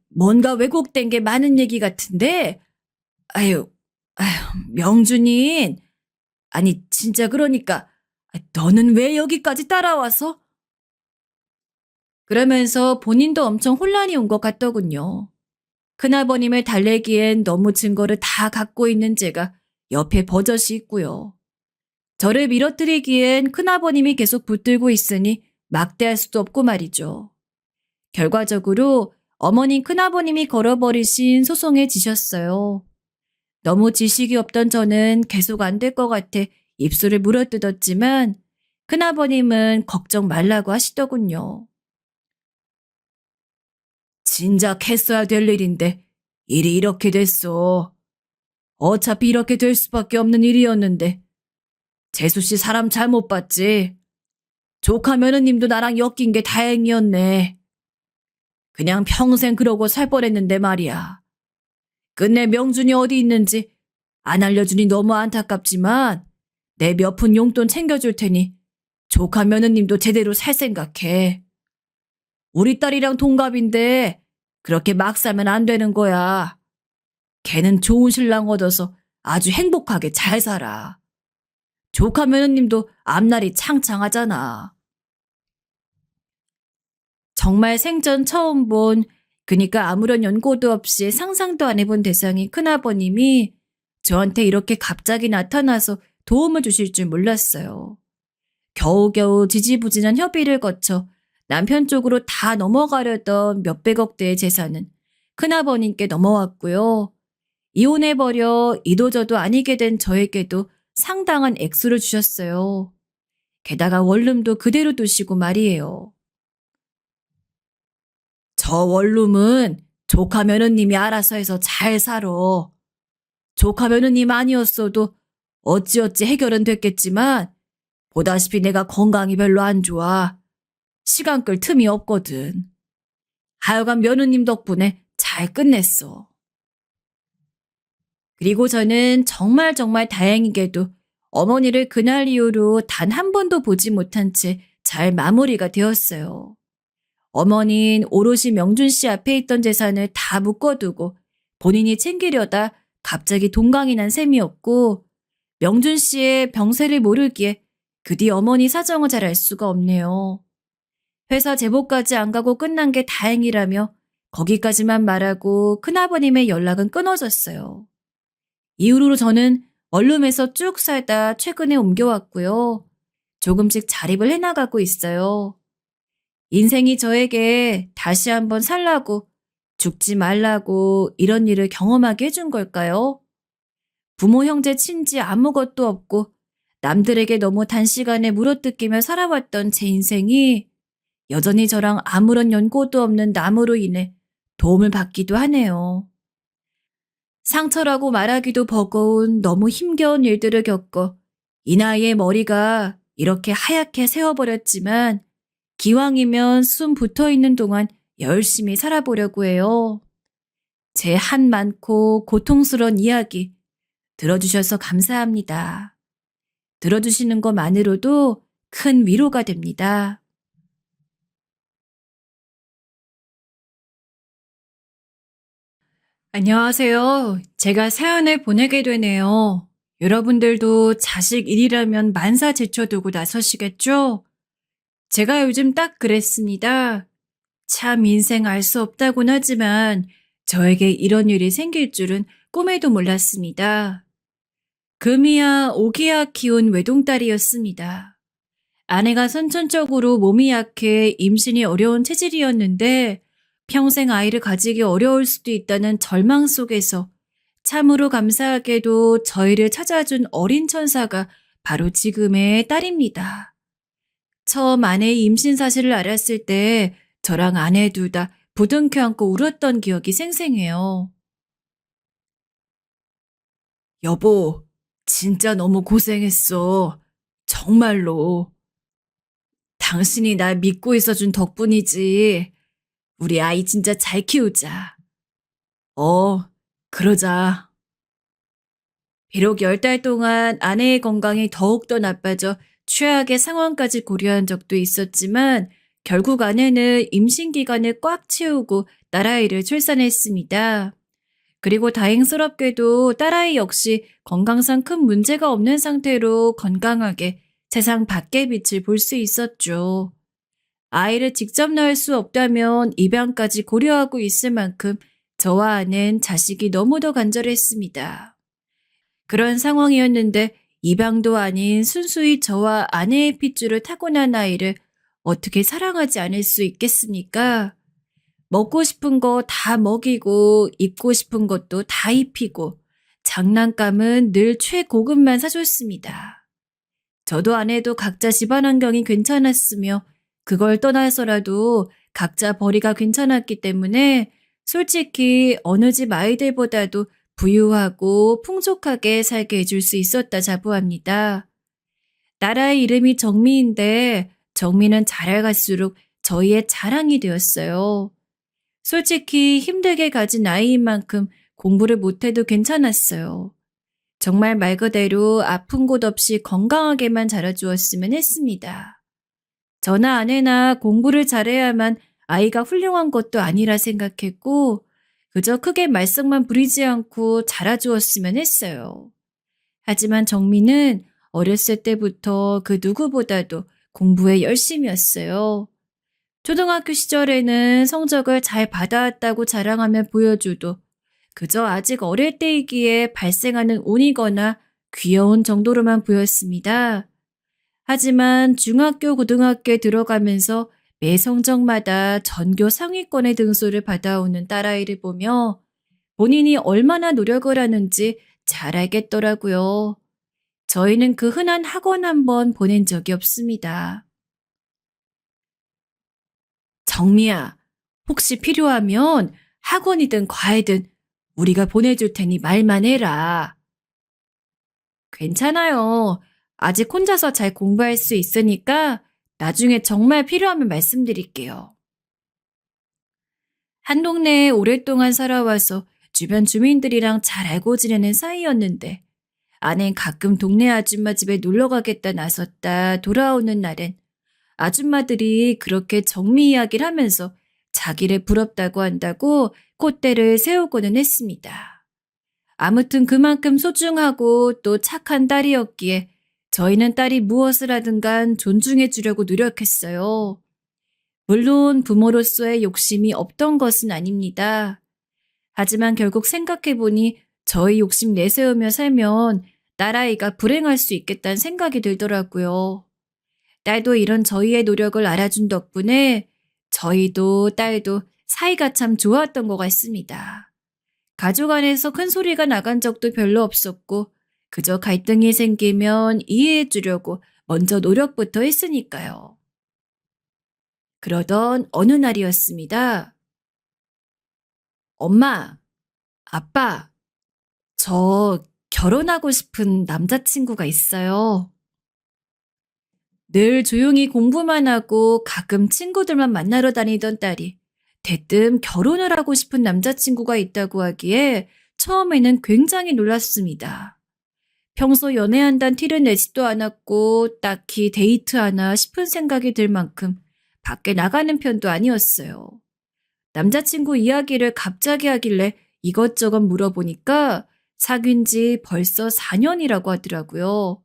뭔가 왜곡된 게 많은 얘기 같은데. 아유, 명준인. 아니, 진짜 그러니까 너는 왜 여기까지 따라와서? 그러면서 본인도 엄청 혼란이 온 것 같더군요. 큰아버님을 달래기엔 너무 증거를 다 갖고 있는 제가 옆에 버젓이 있고요. 저를 밀어뜨리기엔 큰아버님이 계속 붙들고 있으니 막대할 수도 없고 말이죠. 결과적으로 어머님 큰아버님이 걸어버리신 소송에 지셨어요. 너무 지식이 없던 저는 계속 안 될 것 같아 입술을 물어뜯었지만 큰아버님은 걱정 말라고 하시더군요. 진작 했어야 될 일인데 일이 이렇게 됐어. 어차피 이렇게 될 수밖에 없는 일이었는데 재수씨 사람 잘못 봤지. 조카 며느님도 나랑 엮인 게 다행이었네. 그냥 평생 그러고 살 뻔했는데 말이야. 끝내 명준이 어디 있는지 안 알려주니 너무 안타깝지만 내 몇 푼 용돈 챙겨줄 테니 조카 며느님도 제대로 살 생각해. 우리 딸이랑 동갑인데 그렇게 막 살면 안 되는 거야. 걔는 좋은 신랑 얻어서 아주 행복하게 잘 살아. 조카 며느님도 앞날이 창창하잖아. 정말 생전 처음 본, 그니까 아무런 연고도 없이 상상도 안 해본 대상인 큰아버님이 저한테 이렇게 갑자기 나타나서 도움을 주실 줄 몰랐어요. 겨우겨우 지지부진한 협의를 거쳐 남편 쪽으로 다 넘어가려던 몇백억대의 재산은 큰아버님께 넘어왔고요. 이혼해버려 이도저도 아니게 된 저에게도 상당한 액수를 주셨어요. 게다가 원룸도 그대로 두시고 말이에요. 저 원룸은 조카 며느님이 알아서 해서 잘 살아. 조카 며느님 아니었어도 어찌어찌 해결은 됐겠지만 보다시피 내가 건강이 별로 안 좋아. 시간 끌 틈이 없거든. 하여간 며느님 덕분에 잘 끝냈어. 그리고 저는 정말 정말 다행히게도 어머니를 그날 이후로 단 한 번도 보지 못한 채 잘 마무리가 되었어요. 어머니는 오롯이 명준 씨 앞에 있던 재산을 다 묶어두고 본인이 챙기려다 갑자기 동강이 난 셈이었고 명준 씨의 병세를 모르기에 그 뒤 어머니 사정을 잘 알 수가 없네요. 회사 제보까지 안 가고 끝난 게 다행이라며 거기까지만 말하고 큰아버님의 연락은 끊어졌어요. 이후로 저는 원룸에서 쭉 살다 최근에 옮겨왔고요. 조금씩 자립을 해나가고 있어요. 인생이 저에게 다시 한번 살라고, 죽지 말라고 이런 일을 경험하게 해준 걸까요? 부모, 형제, 친지 아무것도 없고 남들에게 너무 단시간에 물어뜯기며 살아왔던 제 인생이 여전히 저랑 아무런 연고도 없는 남으로 인해 도움을 받기도 하네요. 상처라고 말하기도 버거운 너무 힘겨운 일들을 겪어 이 나이에 머리가 이렇게 하얗게 새어버렸지만 기왕이면 숨 붙어있는 동안 열심히 살아보려고 해요. 제 한 많고 고통스러운 이야기 들어주셔서 감사합니다. 들어주시는 것만으로도 큰 위로가 됩니다. 안녕하세요. 제가 사연을 보내게 되네요. 여러분들도 자식 일이라면 만사 제쳐두고 나서시겠죠? 제가 요즘 딱 그랬습니다. 참 인생 알 수 없다곤 하지만 저에게 이런 일이 생길 줄은 꿈에도 몰랐습니다. 금이야 오기야 키운 외동딸이었습니다. 아내가 선천적으로 몸이 약해 임신이 어려운 체질이었는데 평생 아이를 가지기 어려울 수도 있다는 절망 속에서 참으로 감사하게도 저희를 찾아준 어린 천사가 바로 지금의 딸입니다. 처음 아내의 임신 사실을 알았을 때 저랑 아내 둘 다 부둥켜 안고 울었던 기억이 생생해요. 여보, 진짜 너무 고생했어. 정말로. 당신이 날 믿고 있어준 덕분이지. 우리 아이 진짜 잘 키우자. 어, 그러자. 비록 10달 동안 아내의 건강이 더욱더 나빠져 최악의 상황까지 고려한 적도 있었지만 결국 아내는 임신 기간을 꽉 채우고 딸아이를 출산했습니다. 그리고 다행스럽게도 딸아이 역시 건강상 큰 문제가 없는 상태로 건강하게 세상 밖의 빛을 볼 수 있었죠. 아이를 직접 낳을 수 없다면 입양까지 고려하고 있을 만큼 저와 아내는 자식이 너무도 간절했습니다. 그런 상황이었는데 입양도 아닌 순수히 저와 아내의 핏줄을 타고난 아이를 어떻게 사랑하지 않을 수 있겠습니까? 먹고 싶은 거 다 먹이고 입고 싶은 것도 다 입히고 장난감은 늘 최고급만 사줬습니다. 저도 아내도 각자 집안 환경이 괜찮았으며 그걸 떠나서라도 각자 벌이가 괜찮았기 때문에 솔직히 어느 집 아이들보다도 부유하고 풍족하게 살게 해줄 수 있었다 자부합니다. 딸아이 이름이 정미인데 정미는 자라갈수록 저희의 자랑이 되었어요. 솔직히 힘들게 가진 아이인 만큼 공부를 못해도 괜찮았어요. 정말 말 그대로 아픈 곳 없이 건강하게만 자라주었으면 했습니다. 저나 아내나 공부를 잘해야만 아이가 훌륭한 것도 아니라 생각했고, 그저 크게 말썽만 부리지 않고 자라주었으면 했어요. 하지만 정민은 어렸을 때부터 그 누구보다도 공부에 열심이었어요. 초등학교 시절에는 성적을 잘 받아왔다고 자랑하며 보여줘도 그저 아직 어릴 때이기에 발생하는 운이거나 귀여운 정도로만 보였습니다. 하지만 중학교, 고등학교에 들어가면서 매 성적마다 전교 상위권의 등수를 받아오는 딸아이를 보며 본인이 얼마나 노력을 하는지 잘 알겠더라고요. 저희는 그 흔한 학원 한 번 보낸 적이 없습니다. 정미야, 혹시 필요하면 학원이든 과외든 우리가 보내줄 테니 말만 해라. 괜찮아요. 아직 혼자서 잘 공부할 수 있으니까 나중에 정말 필요하면 말씀드릴게요. 한 동네에 오랫동안 살아와서 주변 주민들이랑 잘 알고 지내는 사이였는데 아낸 가끔 동네 아줌마 집에 놀러 가겠다 나섰다 돌아오는 날엔 아줌마들이 그렇게 정미 이야기를 하면서 자기를 부럽다고 한다고 콧대를 세우고는 했습니다. 아무튼 그만큼 소중하고 또 착한 딸이었기에 저희는 딸이 무엇을 하든 간 존중해 주려고 노력했어요. 물론 부모로서의 욕심이 없던 것은 아닙니다. 하지만 결국 생각해보니 저희 욕심 내세우며 살면 딸아이가 불행할 수 있겠다는 생각이 들더라고요. 딸도 이런 저희의 노력을 알아준 덕분에 저희도 딸도 사이가 참 좋았던 것 같습니다. 가족 안에서 큰 소리가 나간 적도 별로 없었고 그저 갈등이 생기면 이해해 주려고 먼저 노력부터 했으니까요. 그러던 어느 날이었습니다. 엄마, 아빠, 저 결혼하고 싶은 남자친구가 있어요. 늘 조용히 공부만 하고 가끔 친구들만 만나러 다니던 딸이 대뜸 결혼을 하고 싶은 남자친구가 있다고 하기에 처음에는 굉장히 놀랐습니다. 평소 연애한다는 티를 내지도 않았고 딱히 데이트하나 싶은 생각이 들 만큼 밖에 나가는 편도 아니었어요. 남자친구 이야기를 갑자기 하길래 이것저것 물어보니까 사귄 지 벌써 4년이라고 하더라고요.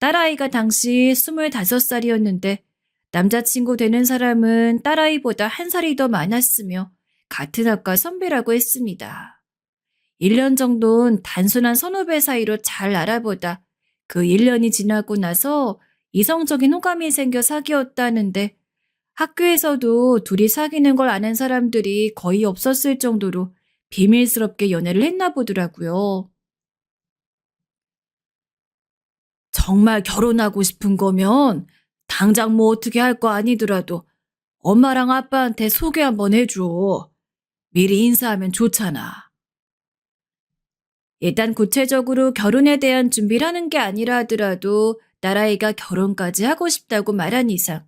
딸아이가 당시 25살이었는데 남자친구 되는 사람은 딸아이보다 한 살이 더 많았으며 같은 학과 선배라고 했습니다. 1년 정도는 단순한 선후배 사이로 잘 알아보다 그 1년이 지나고 나서 이성적인 호감이 생겨 사귀었다는데 학교에서도 둘이 사귀는 걸 아는 사람들이 거의 없었을 정도로 비밀스럽게 연애를 했나 보더라고요. 정말 결혼하고 싶은 거면 당장 뭐 어떻게 할 거 아니더라도 엄마랑 아빠한테 소개 한번 해줘. 미리 인사하면 좋잖아. 일단 구체적으로 결혼에 대한 준비를 하는 게 아니라 하더라도 딸아이가 결혼까지 하고 싶다고 말한 이상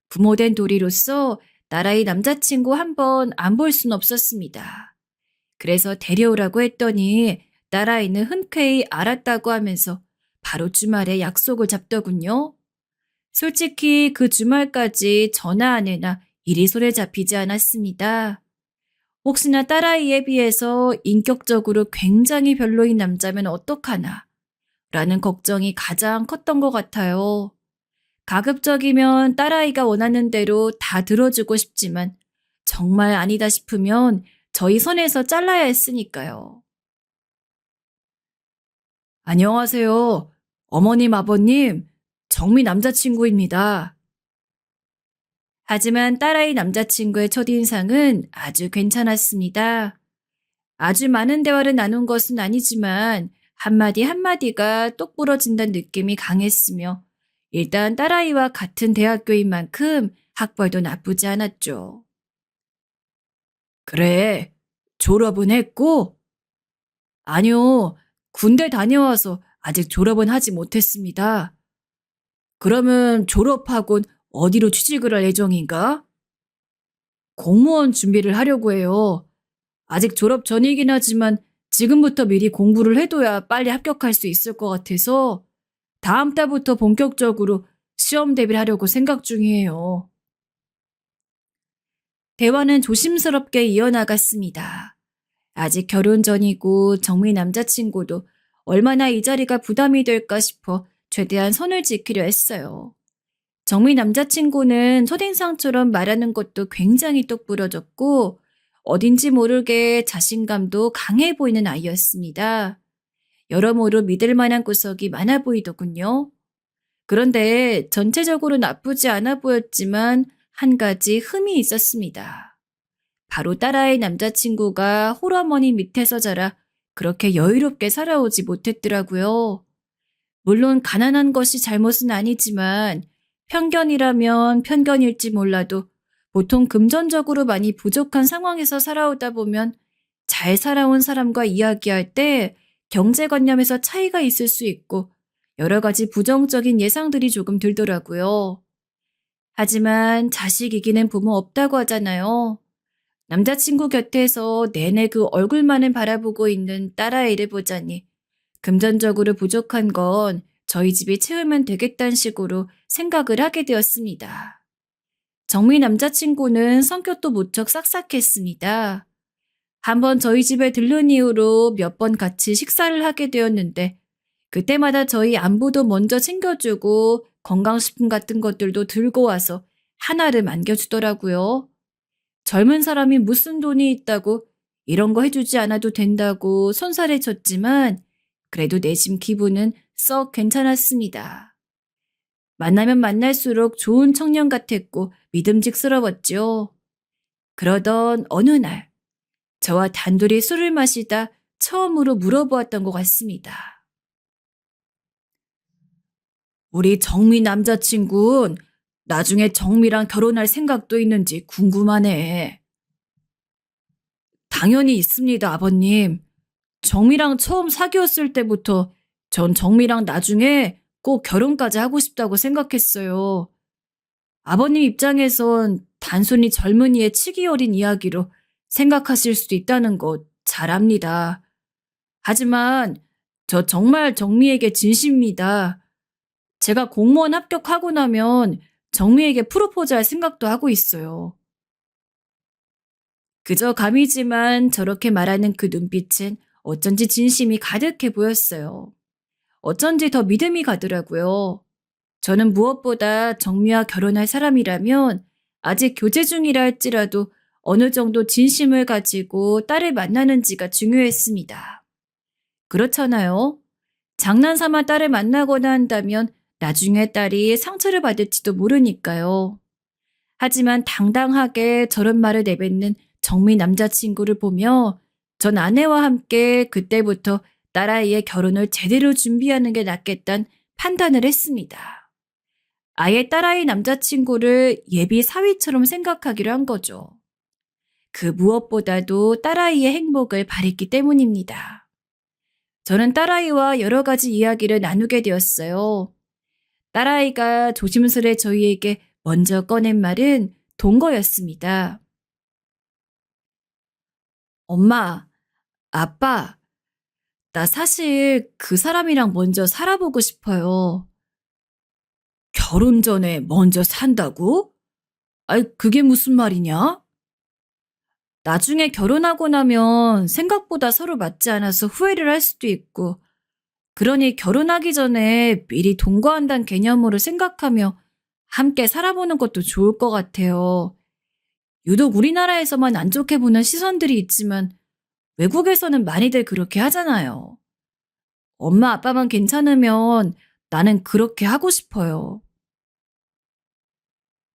부모된 도리로서 딸아이 남자친구 한 번 안 볼 순 없었습니다. 그래서 데려오라고 했더니 딸아이는 흔쾌히 알았다고 하면서 바로 주말에 약속을 잡더군요. 솔직히 그 주말까지 전화 안 해나 일이 손에 잡히지 않았습니다. 혹시나 딸아이에 비해서 인격적으로 굉장히 별로인 남자면 어떡하나 라는 걱정이 가장 컸던 것 같아요. 가급적이면 딸아이가 원하는 대로 다 들어주고 싶지만 정말 아니다 싶으면 저희 선에서 잘라야 했으니까요. 안녕하세요. 어머님, 아버님, 정미 남자친구입니다. 하지만 딸아이 남자친구의 첫인상은 아주 괜찮았습니다. 아주 많은 대화를 나눈 것은 아니지만 한마디 한마디가 똑 부러진다는 느낌이 강했으며 일단 딸아이와 같은 대학교인 만큼 학벌도 나쁘지 않았죠. 그래, 졸업은 했고? 아니요, 군대 다녀와서 아직 졸업은 하지 못했습니다. 그러면 졸업하곤 어디로 취직을 할 예정인가? 공무원 준비를 하려고 해요. 아직 졸업 전이긴 하지만 지금부터 미리 공부를 해둬야 빨리 합격할 수 있을 것 같아서 다음 달부터 본격적으로 시험 대비를 하려고 생각 중이에요. 대화는 조심스럽게 이어나갔습니다. 아직 결혼 전이고 정미 남자친구도 얼마나 이 자리가 부담이 될까 싶어 최대한 선을 지키려 했어요. 정미 남자친구는 첫인상처럼 말하는 것도 굉장히 똑부러졌고 어딘지 모르게 자신감도 강해 보이는 아이였습니다. 여러모로 믿을 만한 구석이 많아 보이더군요. 그런데 전체적으로 나쁘지 않아 보였지만 한 가지 흠이 있었습니다. 바로 딸아이 남자친구가 홀어머니 밑에서 자라 그렇게 여유롭게 살아오지 못했더라고요. 물론 가난한 것이 잘못은 아니지만 편견이라면 편견일지 몰라도 보통 금전적으로 많이 부족한 상황에서 살아오다 보면 잘 살아온 사람과 이야기할 때 경제관념에서 차이가 있을 수 있고 여러 가지 부정적인 예상들이 조금 들더라고요. 하지만 자식 이기는 부모 없다고 하잖아요. 남자친구 곁에서 내내 그 얼굴만을 바라보고 있는 딸아이를 보자니 금전적으로 부족한 건 저희 집이 채우면 되겠다는 식으로 생각을 하게 되었습니다. 정미 남자친구는 성격도 무척 싹싹했습니다. 한번 저희 집에 들른 이후로 몇 번 같이 식사를 하게 되었는데 그때마다 저희 안부도 먼저 챙겨주고 건강식품 같은 것들도 들고 와서 하나를 안겨주더라고요. 젊은 사람이 무슨 돈이 있다고 이런 거 해주지 않아도 된다고 손살에 쳤지만 그래도 내심 기분은 썩 괜찮았습니다. 만나면 만날수록 좋은 청년 같았고 믿음직스러웠죠. 그러던 어느 날 저와 단둘이 술을 마시다 처음으로 물어보았던 것 같습니다. 우리 정미 남자친구는 나중에 정미랑 결혼할 생각도 있는지 궁금하네. 당연히 있습니다, 아버님. 정미랑 처음 사귀었을 때부터 전 정미랑 나중에 꼭 결혼까지 하고 싶다고 생각했어요. 아버님 입장에선 단순히 젊은이의 치기 어린 이야기로 생각하실 수도 있다는 것 잘 압니다. 하지만 저 정말 정미에게 진심입니다. 제가 공무원 합격하고 나면 정미에게 프로포즈할 생각도 하고 있어요. 그저 감이지만 저렇게 말하는 그 눈빛은 어쩐지 진심이 가득해 보였어요. 어쩐지 더 믿음이 가더라고요. 저는 무엇보다 정미와 결혼할 사람이라면 아직 교제 중이라 할지라도 어느 정도 진심을 가지고 딸을 만나는지가 중요했습니다. 그렇잖아요. 장난삼아 딸을 만나거나 한다면 나중에 딸이 상처를 받을지도 모르니까요. 하지만 당당하게 저런 말을 내뱉는 정미 남자친구를 보며 전 아내와 함께 그때부터 딸아이의 결혼을 제대로 준비하는 게 낫겠다는 판단을 했습니다. 아예 딸아이 남자친구를 예비 사위처럼 생각하기로 한 거죠. 그 무엇보다도 딸아이의 행복을 바랬기 때문입니다. 저는 딸아이와 여러 가지 이야기를 나누게 되었어요. 딸아이가 조심스레 저희에게 먼저 꺼낸 말은 동거였습니다. 엄마, 아빠, 나 사실 그 사람이랑 먼저 살아보고 싶어요. 결혼 전에 먼저 산다고? 아이, 그게 무슨 말이냐? 나중에 결혼하고 나면 생각보다 서로 맞지 않아서 후회를 할 수도 있고, 그러니 결혼하기 전에 미리 동거한다는 개념으로 생각하며 함께 살아보는 것도 좋을 것 같아요. 유독 우리나라에서만 안 좋게 보는 시선들이 있지만 외국에서는 많이들 그렇게 하잖아요. 엄마 아빠만 괜찮으면 나는 그렇게 하고 싶어요.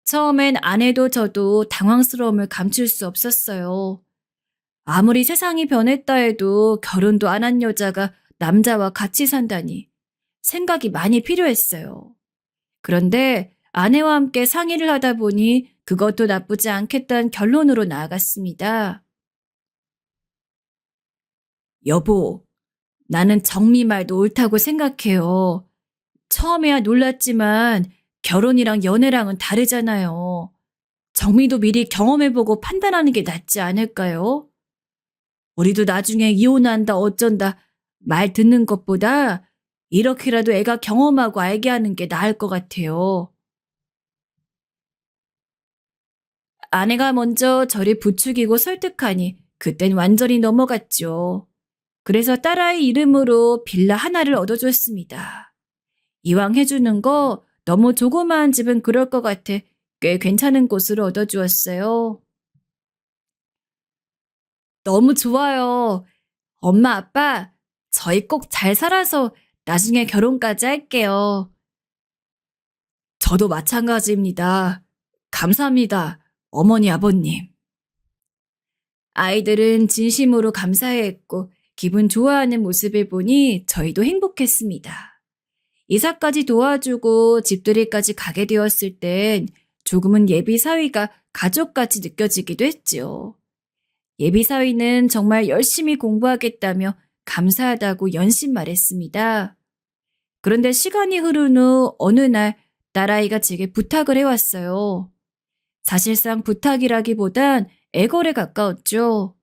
처음엔 아내도 저도 당황스러움을 감출 수 없었어요. 아무리 세상이 변했다 해도 결혼도 안 한 여자가 남자와 같이 산다니 생각이 많이 필요했어요. 그런데 아내와 함께 상의를 하다 보니 그것도 나쁘지 않겠다는 결론으로 나아갔습니다. 여보, 나는 정미 말도 옳다고 생각해요. 처음에야 놀랐지만 결혼이랑 연애랑은 다르잖아요. 정미도 미리 경험해보고 판단하는 게 낫지 않을까요? 우리도 나중에 이혼한다 어쩐다 말 듣는 것보다 이렇게라도 애가 경험하고 알게 하는 게 나을 것 같아요. 아내가 먼저 저를 부추기고 설득하니 그땐 완전히 넘어갔죠. 그래서 딸아이 이름으로 빌라 하나를 얻어줬습니다. 이왕 해주는 거 너무 조그마한 집은 그럴 것 같아 꽤 괜찮은 곳으로 얻어주었어요. 너무 좋아요. 엄마, 아빠, 저희 꼭 잘 살아서 나중에 결혼까지 할게요. 저도 마찬가지입니다. 감사합니다. 어머니, 아버님. 아이들은 진심으로 감사해했고 기분 좋아하는 모습을 보니 저희도 행복했습니다. 이사까지 도와주고 집들이까지 가게 되었을 땐 조금은 예비 사위가 가족같이 느껴지기도 했지요. 예비 사위는 정말 열심히 공부하겠다며 감사하다고 연신 말했습니다. 그런데 시간이 흐른 후 어느 날 딸아이가 제게 부탁을 해왔어요. 사실상 부탁이라기보단 애걸에 가까웠죠.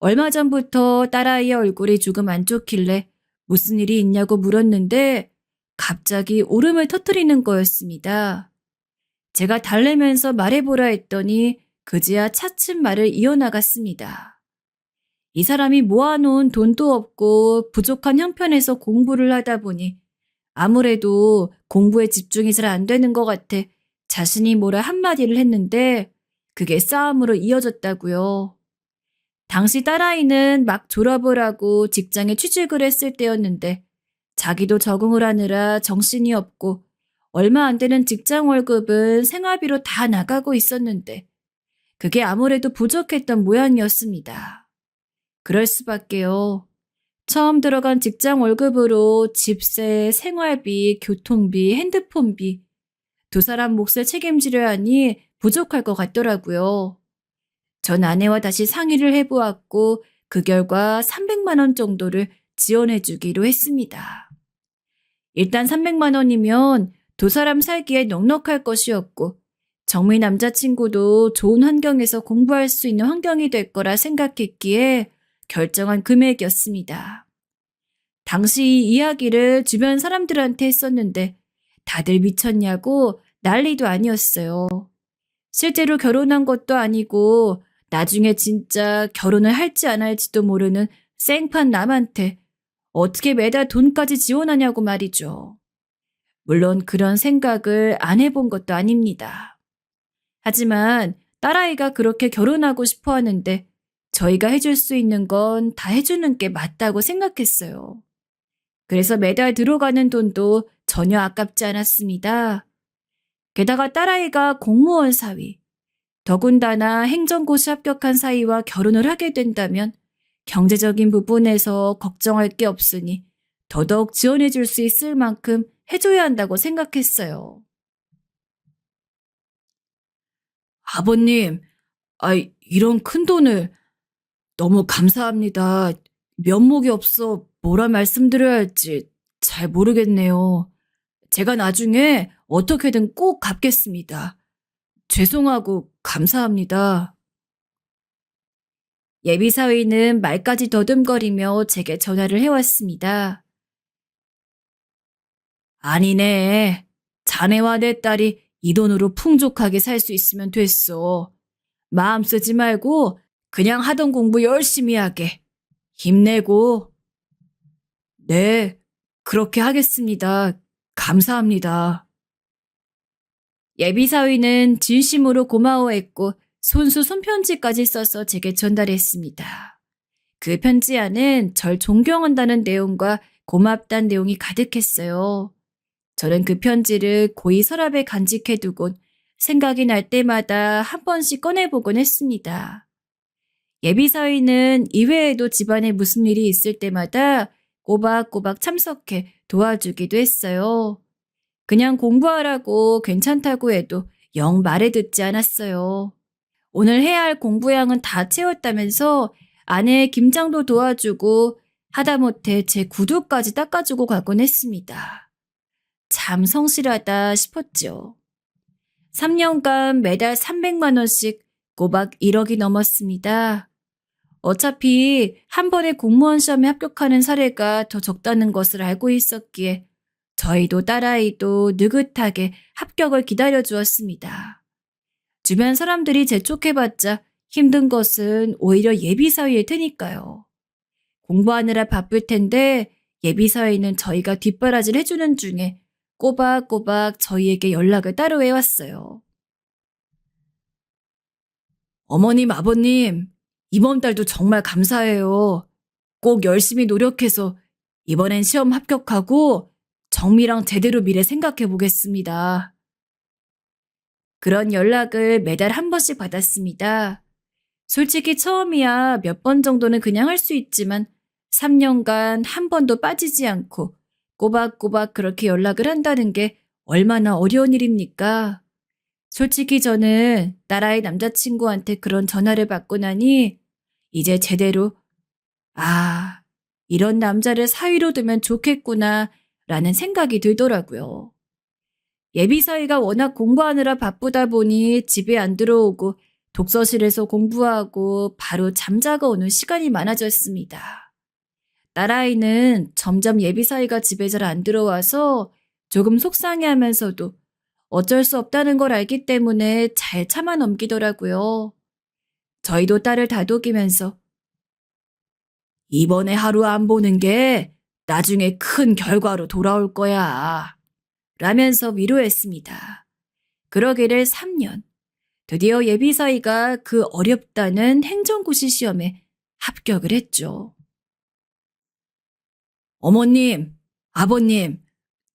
얼마 전부터 딸아이의 얼굴이 조금 안 좋길래 무슨 일이 있냐고 물었는데 갑자기 울음을 터뜨리는 거였습니다. 제가 달래면서 말해보라 했더니 그제야 차츰 말을 이어나갔습니다. 이 사람이 모아놓은 돈도 없고 부족한 형편에서 공부를 하다 보니 아무래도 공부에 집중이 잘 안 되는 것 같아 자신이 뭐라 한마디를 했는데 그게 싸움으로 이어졌다고요. 당시 딸아이는 막 졸업을 하고 직장에 취직을 했을 때였는데 자기도 적응을 하느라 정신이 없고 얼마 안 되는 직장 월급은 생활비로 다 나가고 있었는데 그게 아무래도 부족했던 모양이었습니다. 그럴 수밖에요. 처음 들어간 직장 월급으로 집세, 생활비, 교통비, 핸드폰비 두 사람 몫을 책임지려 하니 부족할 것 같더라고요. 전 아내와 다시 상의를 해보았고 그 결과 300만 원 정도를 지원해 주기로 했습니다. 일단 300만 원이면 두 사람 살기에 넉넉할 것이었고 정미 남자친구도 좋은 환경에서 공부할 수 있는 환경이 될 거라 생각했기에 결정한 금액이었습니다. 당시 이 이야기를 주변 사람들한테 했었는데 다들 미쳤냐고 난리도 아니었어요. 실제로 결혼한 것도 아니고 나중에 진짜 결혼을 할지 안 할지도 모르는 생판 남한테 어떻게 매달 돈까지 지원하냐고 말이죠. 물론 그런 생각을 안 해본 것도 아닙니다. 하지만 딸아이가 그렇게 결혼하고 싶어 하는데 저희가 해줄 수 있는 건 다 해주는 게 맞다고 생각했어요. 그래서 매달 들어가는 돈도 전혀 아깝지 않았습니다. 게다가 딸아이가 공무원 사위, 더군다나 행정고시 합격한 사이와 결혼을 하게 된다면 경제적인 부분에서 걱정할 게 없으니 더더욱 지원해 줄 수 있을 만큼 해줘야 한다고 생각했어요. 아버님, 이런 큰 돈을 너무 감사합니다. 면목이 없어 뭐라 말씀드려야 할지 잘 모르겠네요. 제가 나중에 어떻게든 꼭 갚겠습니다. 죄송하고 감사합니다. 예비사위는 말까지 더듬거리며 제게 전화를 해왔습니다. 아니네. 자네와 내 딸이 이 돈으로 풍족하게 살 수 있으면 됐어. 마음 쓰지 말고 그냥 하던 공부 열심히 하게. 힘내고. 네, 그렇게 하겠습니다. 감사합니다. 예비사위는 진심으로 고마워했고 손수 손편지까지 써서 제게 전달했습니다. 그 편지 안엔 절 존경한다는 내용과 고맙다는 내용이 가득했어요. 저는 그 편지를 고이 서랍에 간직해두곤 생각이 날 때마다 한 번씩 꺼내보곤 했습니다. 예비사위는 이외에도 집안에 무슨 일이 있을 때마다 꼬박꼬박 참석해 도와주기도 했어요. 그냥 공부하라고 괜찮다고 해도 영 말에 듣지 않았어요. 오늘 해야 할 공부량은 다 채웠다면서 아내의 김장도 도와주고 하다못해 제 구두까지 닦아주고 가곤 했습니다. 참 성실하다 싶었죠. 3년간 매달 300만 원씩 꼬박 1억이 넘었습니다. 어차피 한 번에 공무원 시험에 합격하는 사례가 더 적다는 것을 알고 있었기에 저희도 딸아이도 느긋하게 합격을 기다려 주었습니다. 주변 사람들이 재촉해봤자 힘든 것은 오히려 예비사위일 테니까요. 공부하느라 바쁠 텐데 예비사위는 저희가 뒷바라지를 해주는 중에 꼬박꼬박 저희에게 연락을 따로 해왔어요. 어머님, 아버님, 이번 달도 정말 감사해요. 꼭 열심히 노력해서 이번엔 시험 합격하고 정미랑 제대로 미래 생각해 보겠습니다. 그런 연락을 매달 한 번씩 받았습니다. 솔직히 처음이야 몇 번 정도는 그냥 할 수 있지만 3년간 한 번도 빠지지 않고 꼬박꼬박 그렇게 연락을 한다는 게 얼마나 어려운 일입니까? 솔직히 저는 딸아이 남자친구한테 그런 전화를 받고 나니 이제 제대로 아, 이런 남자를 사위로 두면 좋겠구나 라는 생각이 들더라고요. 예비사위가 워낙 공부하느라 바쁘다 보니 집에 안 들어오고 독서실에서 공부하고 바로 잠자고 오는 시간이 많아졌습니다. 딸아이는 점점 예비사위가 집에 잘 안 들어와서 조금 속상해하면서도 어쩔 수 없다는 걸 알기 때문에 잘 참아 넘기더라고요. 저희도 딸을 다독이면서 이번에 하루 안 보는 게 나중에 큰 결과로 돌아올 거야. 라면서 위로했습니다. 그러기를 3년. 드디어 예비사위가 그 어렵다는 행정고시 시험에 합격을 했죠. 어머님, 아버님,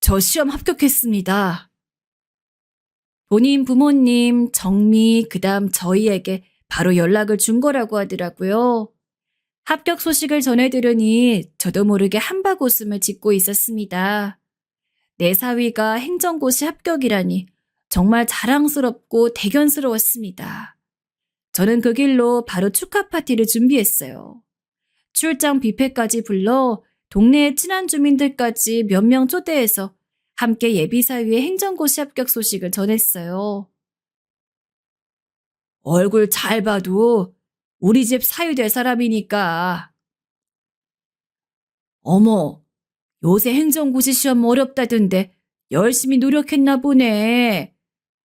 저 시험 합격했습니다. 본인 부모님, 정미, 그다음 저희에게 바로 연락을 준 거라고 하더라고요. 합격 소식을 전해 들으니 저도 모르게 한박 웃음을 짓고 있었습니다. 내 사위가 행정고시 합격이라니 정말 자랑스럽고 대견스러웠습니다. 저는 그 길로 바로 축하 파티를 준비했어요. 출장 뷔페까지 불러 동네의 친한 주민들까지 몇 명 초대해서 함께 예비사위의 행정고시 합격 소식을 전했어요. 얼굴 잘 봐도 우리 집 사위 될 사람이니까. 어머, 요새 행정고시 시험 어렵다던데 열심히 노력했나 보네.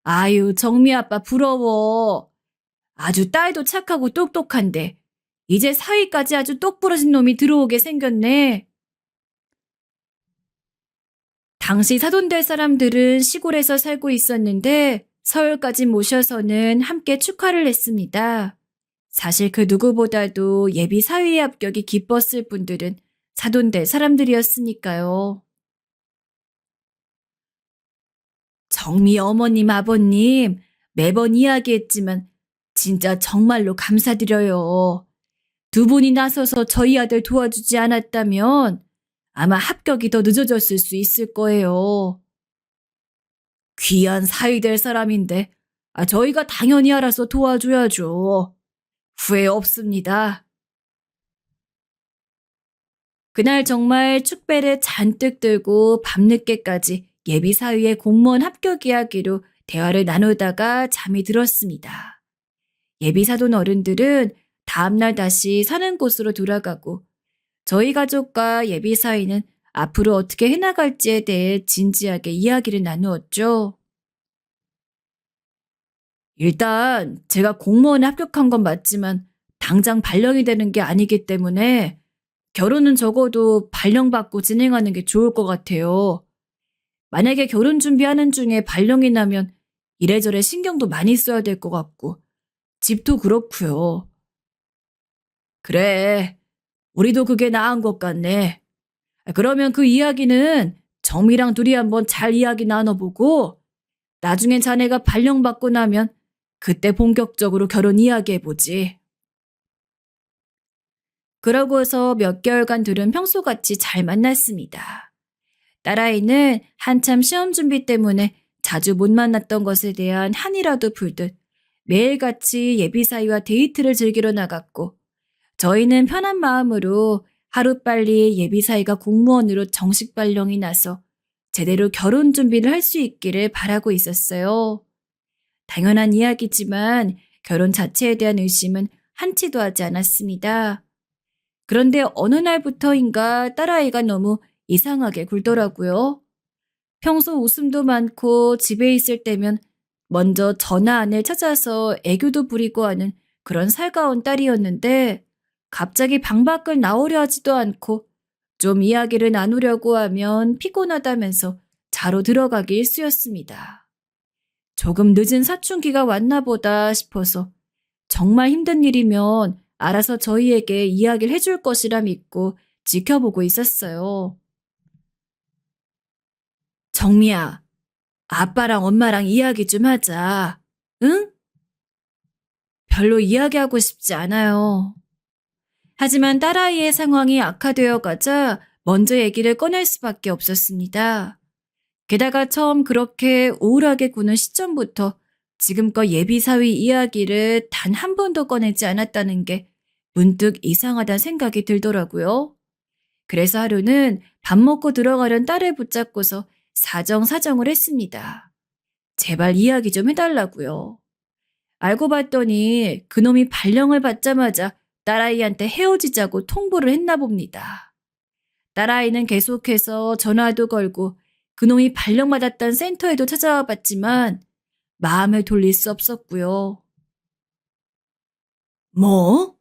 아유, 정미 아빠 부러워. 아주 딸도 착하고 똑똑한데 이제 사위까지 아주 똑부러진 놈이 들어오게 생겼네. 당시 사돈될 사람들은 시골에서 살고 있었는데 서울까지 모셔서는 함께 축하를 했습니다. 사실 그 누구보다도 예비 사위의 합격이 기뻤을 분들은 사돈될 사람들이었으니까요. 정미 어머님, 아버님, 매번 이야기했지만 진짜 정말로 감사드려요. 두 분이 나서서 저희 아들 도와주지 않았다면 아마 합격이 더 늦어졌을 수 있을 거예요. 귀한 사위 될 사람인데 저희가 당연히 알아서 도와줘야죠. 후회 없습니다. 그날 정말 축배를 잔뜩 들고 밤늦게까지 예비사위의 공무원 합격 이야기로 대화를 나누다가 잠이 들었습니다. 예비사돈 어른들은 다음날 다시 사는 곳으로 돌아가고 저희 가족과 예비사위는 앞으로 어떻게 해나갈지에 대해 진지하게 이야기를 나누었죠. 일단 제가 공무원에 합격한 건 맞지만 당장 발령이 되는 게 아니기 때문에 결혼은 적어도 발령받고 진행하는 게 좋을 것 같아요. 만약에 결혼 준비하는 중에 발령이 나면 이래저래 신경도 많이 써야 될 것 같고 집도 그렇고요. 그래, 우리도 그게 나은 것 같네. 그러면 그 이야기는 정미랑 둘이 한번 잘 이야기 나눠보고 나중에 자네가 발령받고 나면 그때 본격적으로 결혼 이야기해보지. 그러고서 몇 개월간 둘은 평소같이 잘 만났습니다. 딸아이는 한참 시험 준비 때문에 자주 못 만났던 것에 대한 한이라도 풀듯 매일같이 예비사위와 데이트를 즐기러 나갔고 저희는 편한 마음으로 하루빨리 예비사위가 공무원으로 정식 발령이 나서 제대로 결혼 준비를 할 수 있기를 바라고 있었어요. 당연한 이야기지만 결혼 자체에 대한 의심은 한치도 하지 않았습니다. 그런데 어느 날부터인가 딸아이가 너무 이상하게 굴더라고요. 평소 웃음도 많고 집에 있을 때면 먼저 전화 안을 찾아서 애교도 부리고 하는 그런 살가운 딸이었는데 갑자기 방 밖을 나오려 하지도 않고 좀 이야기를 나누려고 하면 피곤하다면서 자로 들어가기 일쑤였습니다. 조금 늦은 사춘기가 왔나 보다 싶어서 정말 힘든 일이면 알아서 저희에게 이야기를 해줄 것이라 믿고 지켜보고 있었어요. 정미야, 아빠랑 엄마랑 이야기 좀 하자. 응? 별로 이야기하고 싶지 않아요. 하지만 딸아이의 상황이 악화되어 가자 먼저 얘기를 꺼낼 수밖에 없었습니다. 게다가 처음 그렇게 우울하게 구는 시점부터 지금껏 예비사위 이야기를 단 한 번도 꺼내지 않았다는 게 문득 이상하다는 생각이 들더라고요. 그래서 하루는 밥 먹고 들어가려는 딸을 붙잡고서 사정사정을 했습니다. 제발 이야기 좀 해달라고요. 알고 봤더니 그놈이 발령을 받자마자 딸아이한테 헤어지자고 통보를 했나 봅니다. 딸아이는 계속해서 전화도 걸고 그놈이 발령받았던 센터에도 찾아와 봤지만 마음을 돌릴 수 없었고요. 뭐?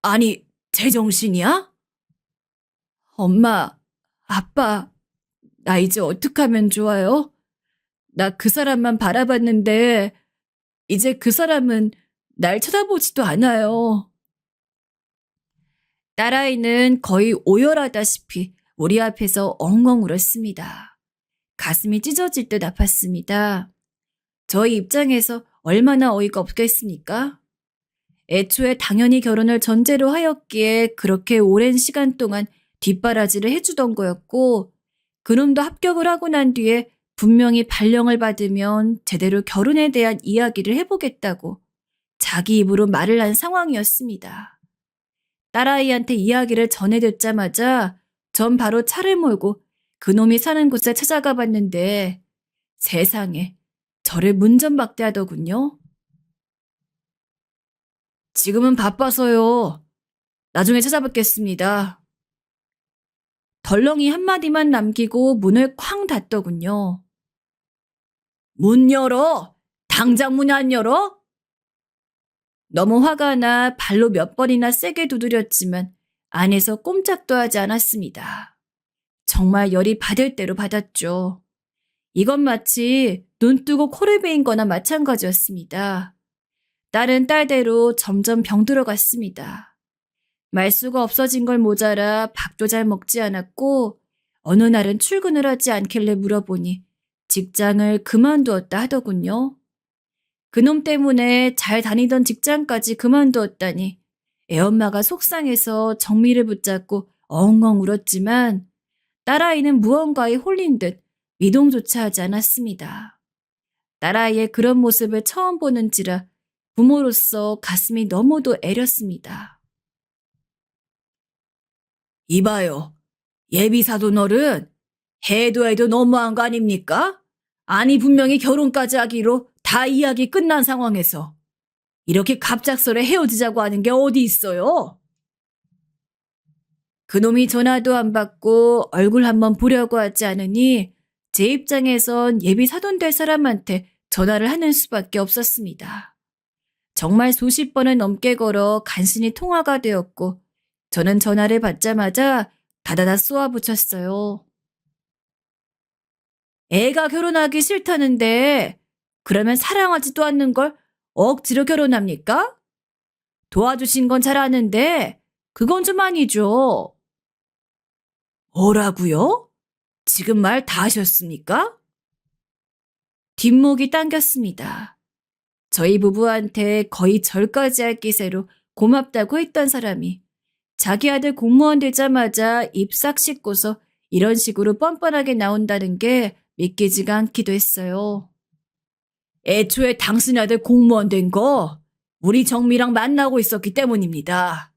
아니, 제정신이야? 엄마, 아빠, 나 이제 어떡하면 좋아요? 나 그 사람만 바라봤는데 이제 그 사람은 날 쳐다보지도 않아요. 딸아이는 거의 오열하다시피 우리 앞에서 엉엉 울었습니다. 가슴이 찢어질 듯 아팠습니다. 저희 입장에서 얼마나 어이가 없겠습니까? 애초에 당연히 결혼을 전제로 하였기에 그렇게 오랜 시간 동안 뒷바라지를 해주던 거였고 그놈도 합격을 하고 난 뒤에 분명히 발령을 받으면 제대로 결혼에 대한 이야기를 해보겠다고 자기 입으로 말을 한 상황이었습니다. 딸아이한테 이야기를 전해듣자마자 전 바로 차를 몰고 그놈이 사는 곳에 찾아가 봤는데 세상에 저를 문전박대하더군요. 지금은 바빠서요. 나중에 찾아뵙겠습니다. 덜렁이 한마디만 남기고 문을 쾅 닫더군요. 문 열어! 당장 문 안 열어? 너무 화가 나 발로 몇 번이나 세게 두드렸지만 안에서 꼼짝도 하지 않았습니다. 정말 열이 받을 대로 받았죠. 이건 마치 눈 뜨고 코를 베인 거나 마찬가지였습니다. 딸은 딸대로 점점 병들어갔습니다. 말수가 없어진 걸 모자라 밥도 잘 먹지 않았고 어느 날은 출근을 하지 않길래 물어보니 직장을 그만두었다 하더군요. 그놈 때문에 잘 다니던 직장까지 그만두었다니 애엄마가 속상해서 정미를 붙잡고 엉엉 울었지만 딸아이는 무언가에 홀린 듯 미동조차 하지 않았습니다. 딸아이의 그런 모습을 처음 보는지라 부모로서 가슴이 너무도 애렸습니다. 이봐요. 예비사돈어른 해도 해도 너무한 거 아닙니까? 아니 분명히 결혼까지 하기로 다 이야기 끝난 상황에서 이렇게 갑작스레 헤어지자고 하는 게 어디 있어요? 그놈이 전화도 안 받고 얼굴 한번 보려고 하지 않으니 제 입장에선 예비 사돈 될 사람한테 전화를 하는 수밖에 없었습니다. 정말 수십 번을 넘게 걸어 간신히 통화가 되었고 저는 전화를 받자마자 다다다 쏘아붙였어요. 애가 결혼하기 싫다는데 그러면 사랑하지도 않는 걸 억지로 결혼합니까? 도와주신 건 잘 아는데 그건 좀 아니죠. 뭐라고요? 지금 말 다 하셨습니까? 뒷목이 당겼습니다. 저희 부부한테 거의 절까지 할 기세로 고맙다고 했던 사람이 자기 아들 공무원 되자마자 입 싹 씻고서 이런 식으로 뻔뻔하게 나온다는 게 믿기지가 않기도 했어요. 애초에 당신 아들 공무원 된 거 우리 정미랑 만나고 있었기 때문입니다.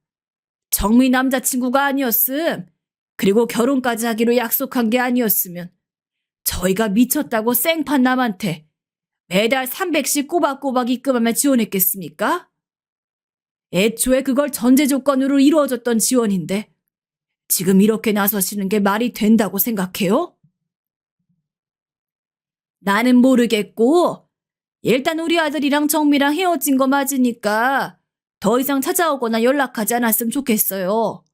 정미 남자친구가 아니었음, 그리고 결혼까지 하기로 약속한 게 아니었으면 저희가 미쳤다고 생판 남한테 매달 300씩 꼬박꼬박 입금하며 지원했겠습니까? 애초에 그걸 전제 조건으로 이루어졌던 지원인데 지금 이렇게 나서시는 게 말이 된다고 생각해요? 나는 모르겠고 일단 우리 아들이랑 정미랑 헤어진 거 맞으니까 더 이상 찾아오거나 연락하지 않았으면 좋겠어요.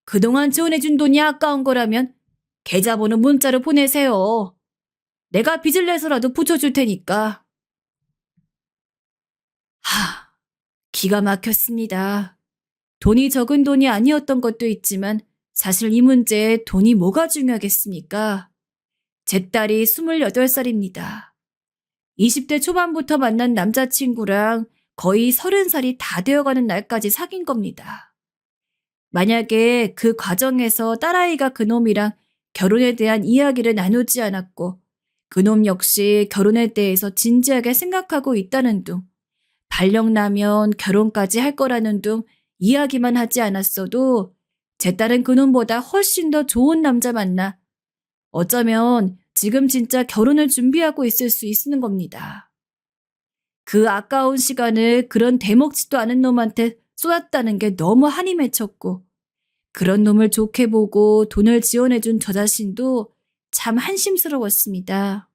그동안 지원해준 돈이 아까운 거라면 계좌번호 문자로 보내세요. 내가 빚을 내서라도 붙여줄 테니까. 기가 막혔습니다. 돈이 적은 돈이 아니었던 것도 있지만 사실 이 문제에 돈이 뭐가 중요하겠습니까? 제 딸이 28살입니다. 20대 초반부터 만난 남자친구랑 거의 30살이 다 되어가는 날까지 사귄 겁니다. 만약에 그 과정에서 딸아이가 그놈이랑 결혼에 대한 이야기를 나누지 않았고 그놈 역시 결혼에 대해서 진지하게 생각하고 있다는 둥, 발령 나면 결혼까지 할 거라는 둥 이야기만 하지 않았어도 제 딸은 그놈보다 훨씬 더 좋은 남자 만나 어쩌면 지금 진짜 결혼을 준비하고 있을 수 있는 겁니다. 그 아까운 시간을 그런 대먹지도 않은 놈한테 쏟았다는 게 너무 한이 맺혔고 그런 놈을 좋게 보고 돈을 지원해준 저 자신도 참 한심스러웠습니다.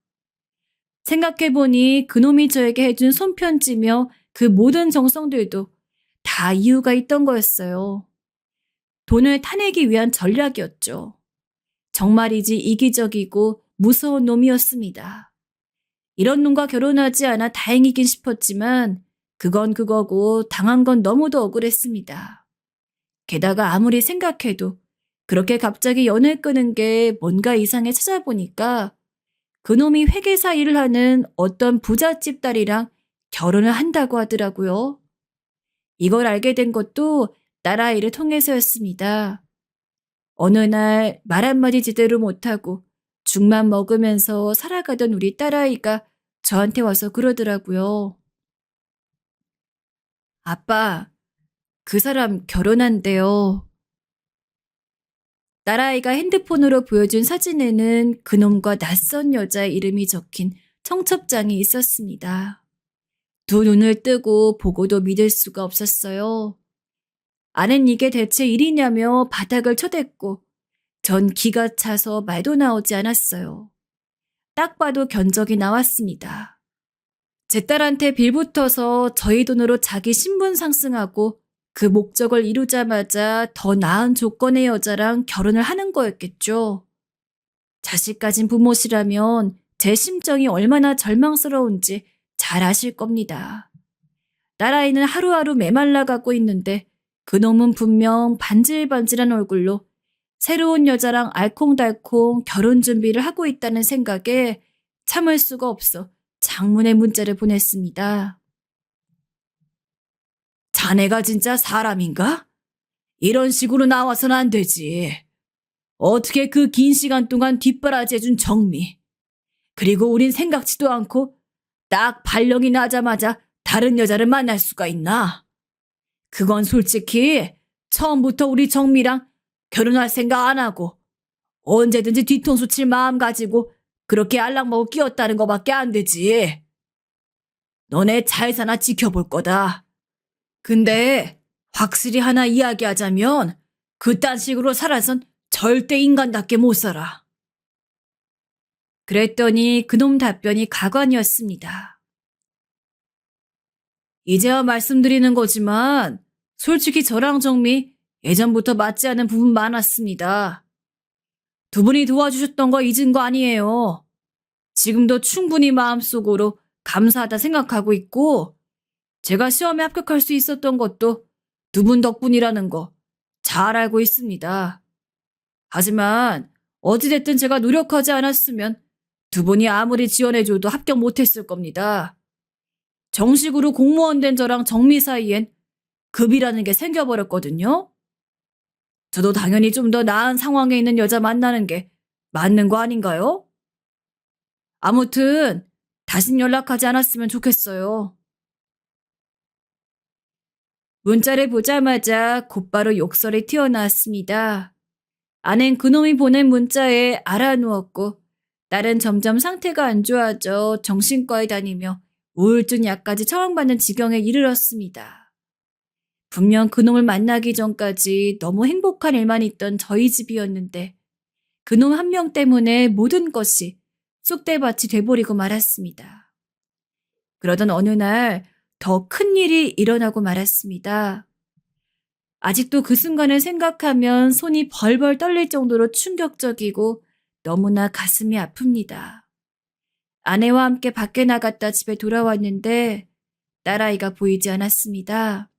생각해보니 그놈이 저에게 해준 손편지며 그 모든 정성들도 다 이유가 있던 거였어요. 돈을 타내기 위한 전략이었죠. 정말이지 이기적이고 무서운 놈이었습니다. 이런 놈과 결혼하지 않아 다행이긴 싶었지만 그건 그거고 당한 건 너무도 억울했습니다. 게다가 아무리 생각해도 그렇게 갑자기 연을 끄는 게 뭔가 이상해 찾아보니까 그놈이 회계사 일을 하는 어떤 부잣집 딸이랑 결혼을 한다고 하더라고요. 이걸 알게 된 것도 딸아이를 통해서였습니다. 어느 날 말 한마디 제대로 못하고 죽만 먹으면서 살아가던 우리 딸아이가 저한테 와서 그러더라고요. 아빠, 그 사람 결혼한대요. 딸아이가 핸드폰으로 보여준 사진에는 그놈과 낯선 여자의 이름이 적힌 청첩장이 있었습니다. 두 눈을 뜨고 보고도 믿을 수가 없었어요. 아는 이게 대체 일이냐며 바닥을 쳐댔고 전 기가 차서 말도 나오지 않았어요. 딱 봐도 견적이 나왔습니다. 제 딸한테 빌붙어서 저희 돈으로 자기 신분 상승하고 그 목적을 이루자마자 더 나은 조건의 여자랑 결혼을 하는 거였겠죠. 자식 가진 부모시라면 제 심정이 얼마나 절망스러운지 잘 아실 겁니다. 딸아이는 하루하루 메말라가고 있는데 그놈은 분명 반질반질한 얼굴로 새로운 여자랑 알콩달콩 결혼 준비를 하고 있다는 생각에 참을 수가 없어 장문의 문자를 보냈습니다. 자네가 진짜 사람인가? 이런 식으로 나와서는 안 되지. 어떻게 그 긴 시간 동안 뒷바라지해준 정미. 그리고 우린 생각지도 않고 딱 발령이 나자마자 다른 여자를 만날 수가 있나? 그건 솔직히 처음부터 우리 정미랑 결혼할 생각 안 하고 언제든지 뒤통수 칠 마음 가지고 그렇게 알랑먹고 끼었다는 거밖에 안 되지. 너네 잘 사나 지켜볼 거다. 근데 확실히 하나 이야기하자면 그딴 식으로 살아선 절대 인간답게 못 살아. 그랬더니 그놈 답변이 가관이었습니다. 이제야 말씀드리는 거지만 솔직히 저랑 정미 예전부터 맞지 않은 부분 많았습니다. 두 분이 도와주셨던 거 잊은 거 아니에요. 지금도 충분히 마음속으로 감사하다 생각하고 있고 제가 시험에 합격할 수 있었던 것도 두 분 덕분이라는 거 잘 알고 있습니다. 하지만 어찌됐든 제가 노력하지 않았으면 두 분이 아무리 지원해줘도 합격 못했을 겁니다. 정식으로 공무원 된 저랑 정미 사이엔 급이라는 게 생겨버렸거든요. 저도 당연히 좀 더 나은 상황에 있는 여자 만나는 게 맞는 거 아닌가요? 아무튼 다신 연락하지 않았으면 좋겠어요. 문자를 보자마자 곧바로 욕설이 튀어나왔습니다. 아낸 그놈이 보낸 문자에 알아누웠고 딸은 점점 상태가 안 좋아져 정신과에 다니며 우울증 약까지 처방받는 지경에 이르렀습니다. 분명 그놈을 만나기 전까지 너무 행복한 일만 있던 저희 집이었는데 그놈 한 명 때문에 모든 것이 쑥대밭이 돼버리고 말았습니다. 그러던 어느 날 더 큰 일이 일어나고 말았습니다. 아직도 그 순간을 생각하면 손이 벌벌 떨릴 정도로 충격적이고 너무나 가슴이 아픕니다. 아내와 함께 밖에 나갔다 집에 돌아왔는데 딸아이가 보이지 않았습니다.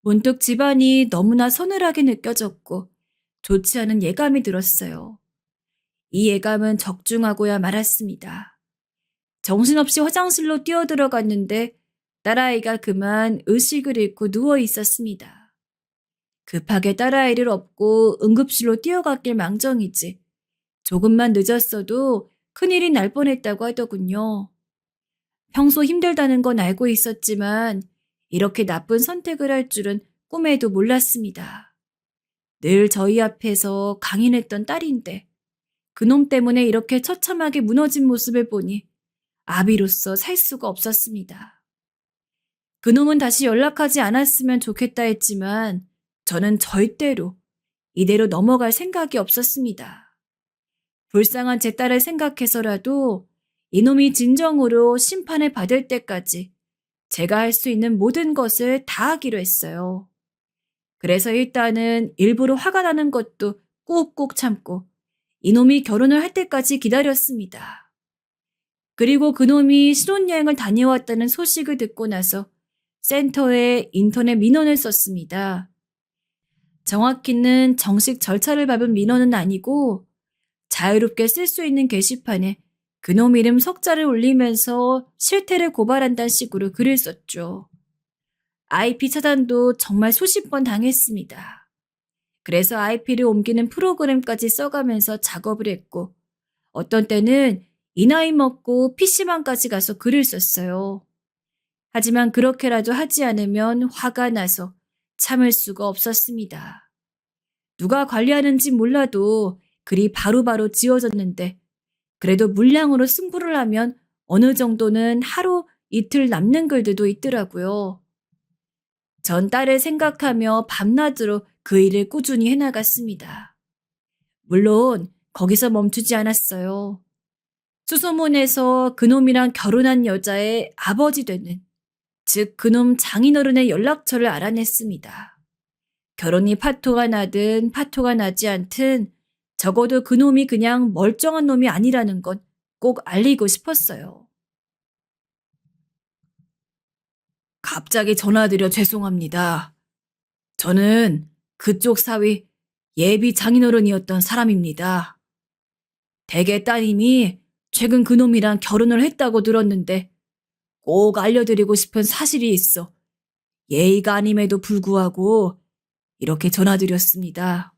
문득 집안이 너무나 서늘하게 느껴졌고 좋지 않은 예감이 들었어요. 이 예감은 적중하고야 말았습니다. 정신없이 화장실로 뛰어들어갔는데 딸아이가 그만 의식을 잃고 누워 있었습니다. 급하게 딸아이를 업고 응급실로 뛰어갔길 망정이지. 조금만 늦었어도 큰일이 날 뻔했다고 하더군요. 평소 힘들다는 건 알고 있었지만 이렇게 나쁜 선택을 할 줄은 꿈에도 몰랐습니다. 늘 저희 앞에서 강인했던 딸인데 그놈 때문에 이렇게 처참하게 무너진 모습을 보니 아비로서 살 수가 없었습니다. 그놈은 다시 연락하지 않았으면 좋겠다 했지만 저는 절대로 이대로 넘어갈 생각이 없었습니다. 불쌍한 제 딸을 생각해서라도 이놈이 진정으로 심판을 받을 때까지 제가 할 수 있는 모든 것을 다 하기로 했어요. 그래서 일단은 일부러 화가 나는 것도 꾹꾹 참고 이놈이 결혼을 할 때까지 기다렸습니다. 그리고 그놈이 신혼여행을 다녀왔다는 소식을 듣고 나서 센터에 인터넷 민원을 썼습니다. 정확히는 정식 절차를 밟은 민원은 아니고 자유롭게 쓸 수 있는 게시판에 그놈 이름 석자를 올리면서 실태를 고발한다는 식으로 글을 썼죠. IP 차단도 정말 수십 번 당했습니다. 그래서 IP를 옮기는 프로그램까지 써가면서 작업을 했고 어떤 때는 이 나이 먹고 PC방까지 가서 글을 썼어요. 하지만 그렇게라도 하지 않으면 화가 나서 참을 수가 없었습니다. 누가 관리하는지 몰라도 글이 바로바로 지워졌는데 그래도 물량으로 승부를 하면 어느 정도는 하루 이틀 남는 글들도 있더라고요. 전 딸을 생각하며 밤낮으로 그 일을 꾸준히 해나갔습니다. 물론 거기서 멈추지 않았어요. 수소문에서 그놈이랑 결혼한 여자의 아버지 되는, 즉 그놈 장인어른의 연락처를 알아냈습니다. 결혼이 파토가 나든 파토가 나지 않든 적어도 그놈이 그냥 멀쩡한 놈이 아니라는 건 꼭 알리고 싶었어요. 갑자기 전화드려 죄송합니다. 저는 그쪽 사위 예비 장인어른이었던 사람입니다. 댁의 따님이 최근 그놈이랑 결혼을 했다고 들었는데 꼭 알려드리고 싶은 사실이 있어 예의가 아님에도 불구하고 이렇게 전화드렸습니다.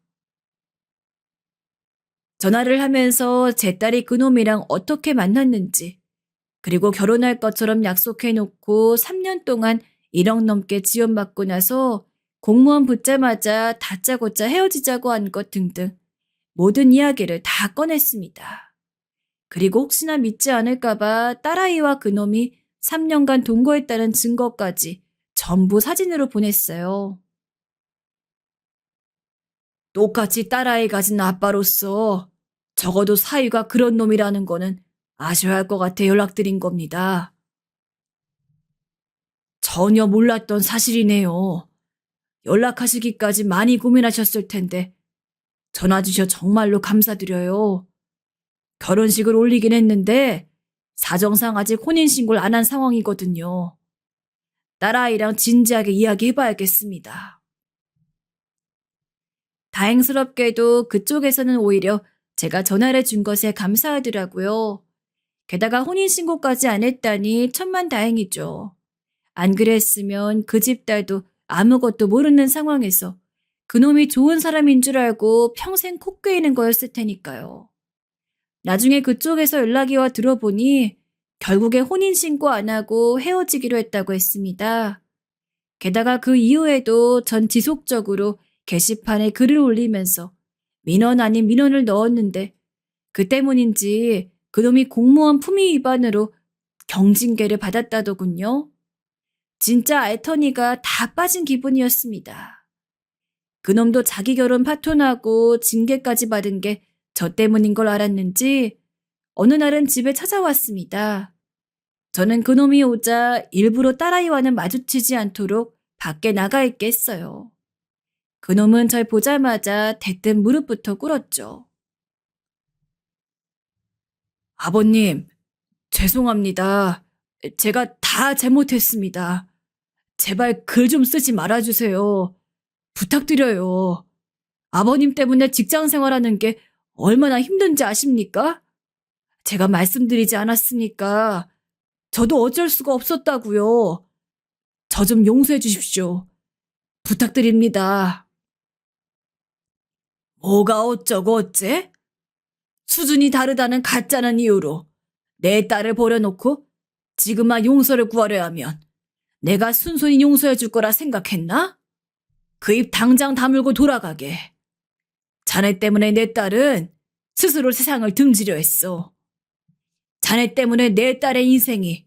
전화를 하면서 제 딸이 그놈이랑 어떻게 만났는지 그리고 결혼할 것처럼 약속해놓고 3년 동안 1억 넘게 지원받고 나서 공무원 붙자마자 다짜고짜 헤어지자고 한 것 등등 모든 이야기를 다 꺼냈습니다. 그리고 혹시나 믿지 않을까봐 딸아이와 그놈이 3년간 동거했다는 증거까지 전부 사진으로 보냈어요. 똑같이 딸아이 가진 아빠로서 적어도 사위가 그런 놈이라는 거는 아셔야 할 것 같아 연락드린 겁니다. 전혀 몰랐던 사실이네요. 연락하시기까지 많이 고민하셨을 텐데 전화 주셔 정말로 감사드려요. 결혼식을 올리긴 했는데 사정상 아직 혼인신고를 안 한 상황이거든요. 딸아이랑 진지하게 이야기해봐야겠습니다. 다행스럽게도 그쪽에서는 오히려 제가 전화를 준 것에 감사하더라고요. 게다가 혼인신고까지 안 했다니 천만다행이죠. 안 그랬으면 그 집 딸도 아무것도 모르는 상황에서 그놈이 좋은 사람인 줄 알고 평생 코 꿰이는 거였을 테니까요. 나중에 그쪽에서 연락이 와 들어보니 결국에 혼인신고 안 하고 헤어지기로 했다고 했습니다. 게다가 그 이후에도 전 지속적으로 게시판에 글을 올리면서 민원 아닌 민원을 넣었는데 그 때문인지 그놈이 공무원 품위 위반으로 경징계를 받았다더군요. 진짜 애터니가 다 빠진 기분이었습니다. 그놈도 자기 결혼 파토나고 징계까지 받은 게 저 때문인 걸 알았는지 어느 날은 집에 찾아왔습니다. 저는 그놈이 오자 일부러 딸아이와는 마주치지 않도록 밖에 나가 있게 했어요. 그놈은 절 보자마자 대뜸 무릎부터 꿇었죠. 아버님, 죄송합니다. 제가 다 잘못했습니다. 제발 글 좀 쓰지 말아주세요. 부탁드려요. 아버님 때문에 직장 생활하는 게 얼마나 힘든지 아십니까? 제가 말씀드리지 않았습니까? 저도 어쩔 수가 없었다고요. 저 좀 용서해 주십시오. 부탁드립니다. 뭐가 어쩌고 어째? 수준이 다르다는 가짜는 이유로 내 딸을 버려놓고 지금만 용서를 구하려 하면 내가 순순히 용서해 줄 거라 생각했나? 그 입 당장 다물고 돌아가게. 자네 때문에 내 딸은 스스로 세상을 등지려 했어. 자네 때문에 내 딸의 인생이,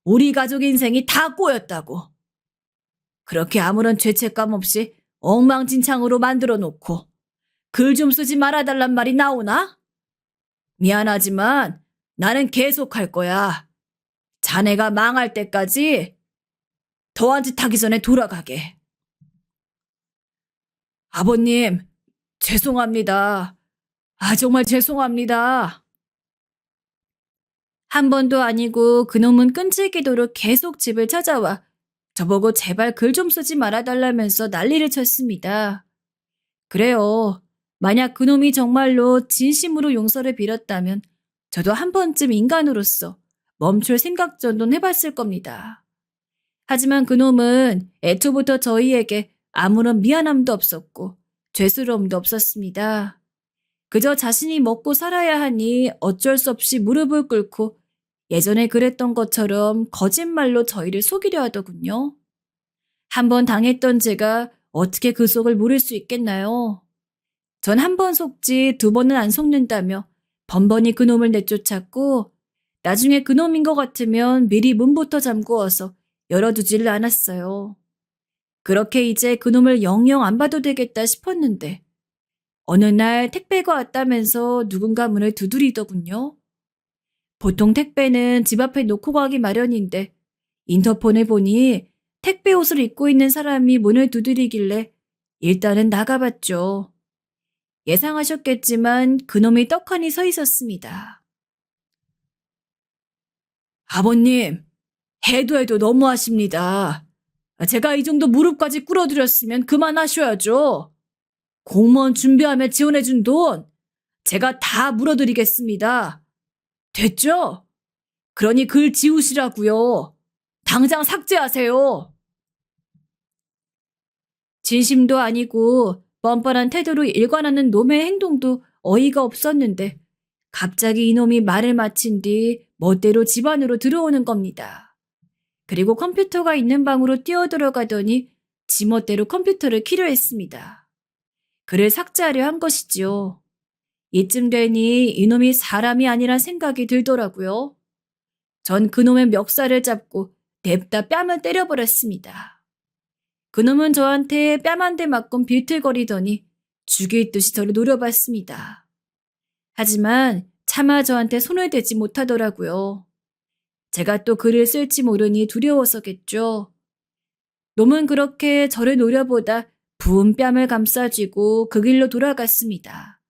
우리 가족 인생이 다 꼬였다고. 그렇게 아무런 죄책감 없이 엉망진창으로 만들어 놓고 글 좀 쓰지 말아달란 말이 나오나? 미안하지만 나는 계속할 거야. 자네가 망할 때까지 더한 짓 하기 전에 돌아가게. 아버님, 죄송합니다. 정말 죄송합니다. 한 번도 아니고 그놈은 끈질기도록 계속 집을 찾아와 저보고 제발 글 좀 쓰지 말아달라면서 난리를 쳤습니다. 그래요. 만약 그놈이 정말로 진심으로 용서를 빌었다면 저도 한 번쯤 인간으로서 멈출 생각 정도는 해봤을 겁니다. 하지만 그놈은 애초부터 저희에게 아무런 미안함도 없었고 죄스러움도 없었습니다. 그저 자신이 먹고 살아야 하니 어쩔 수 없이 무릎을 꿇고 예전에 그랬던 것처럼 거짓말로 저희를 속이려 하더군요. 한 번 당했던 제가 어떻게 그 속을 모를 수 있겠나요? 전 한 번 속지 두 번은 안 속는다며 번번이 그놈을 내쫓았고 나중에 그놈인 것 같으면 미리 문부터 잠그어서 열어두지를 않았어요. 그렇게 이제 그놈을 영영 안 봐도 되겠다 싶었는데 어느 날 택배가 왔다면서 누군가 문을 두드리더군요. 보통 택배는 집 앞에 놓고 가기 마련인데 인터폰을 보니 택배 옷을 입고 있는 사람이 문을 두드리길래 일단은 나가봤죠. 예상하셨겠지만 그놈이 떡하니 서 있었습니다. 아버님, 해도 너무하십니다. 제가 이 정도 무릎까지 꿇어드렸으면 그만하셔야죠. 공무원 준비하며 지원해준 돈 제가 다 물어드리겠습니다. 됐죠? 그러니 글 지우시라고요. 당장 삭제하세요. 진심도 아니고 뻔뻔한 태도로 일관하는 놈의 행동도 어이가 없었는데 갑자기 이놈이 말을 마친 뒤 멋대로 집 안으로 들어오는 겁니다. 그리고 컴퓨터가 있는 방으로 뛰어들어가더니 지멋대로 컴퓨터를 키려 했습니다. 글을 삭제하려 한 것이지요. 이쯤 되니 이놈이 사람이 아니란 생각이 들더라고요. 전 그놈의 멱살을 잡고 냅다 뺨을 때려버렸습니다. 그놈은 저한테 뺨 한 대 맞고 비틀거리더니 죽일 듯이 저를 노려봤습니다. 하지만 차마 저한테 손을 대지 못하더라고요. 제가 또 글을 쓸지 모르니 두려워서겠죠. 놈은 그렇게 저를 노려보다 부은 뺨을 감싸쥐고 그 길로 돌아갔습니다.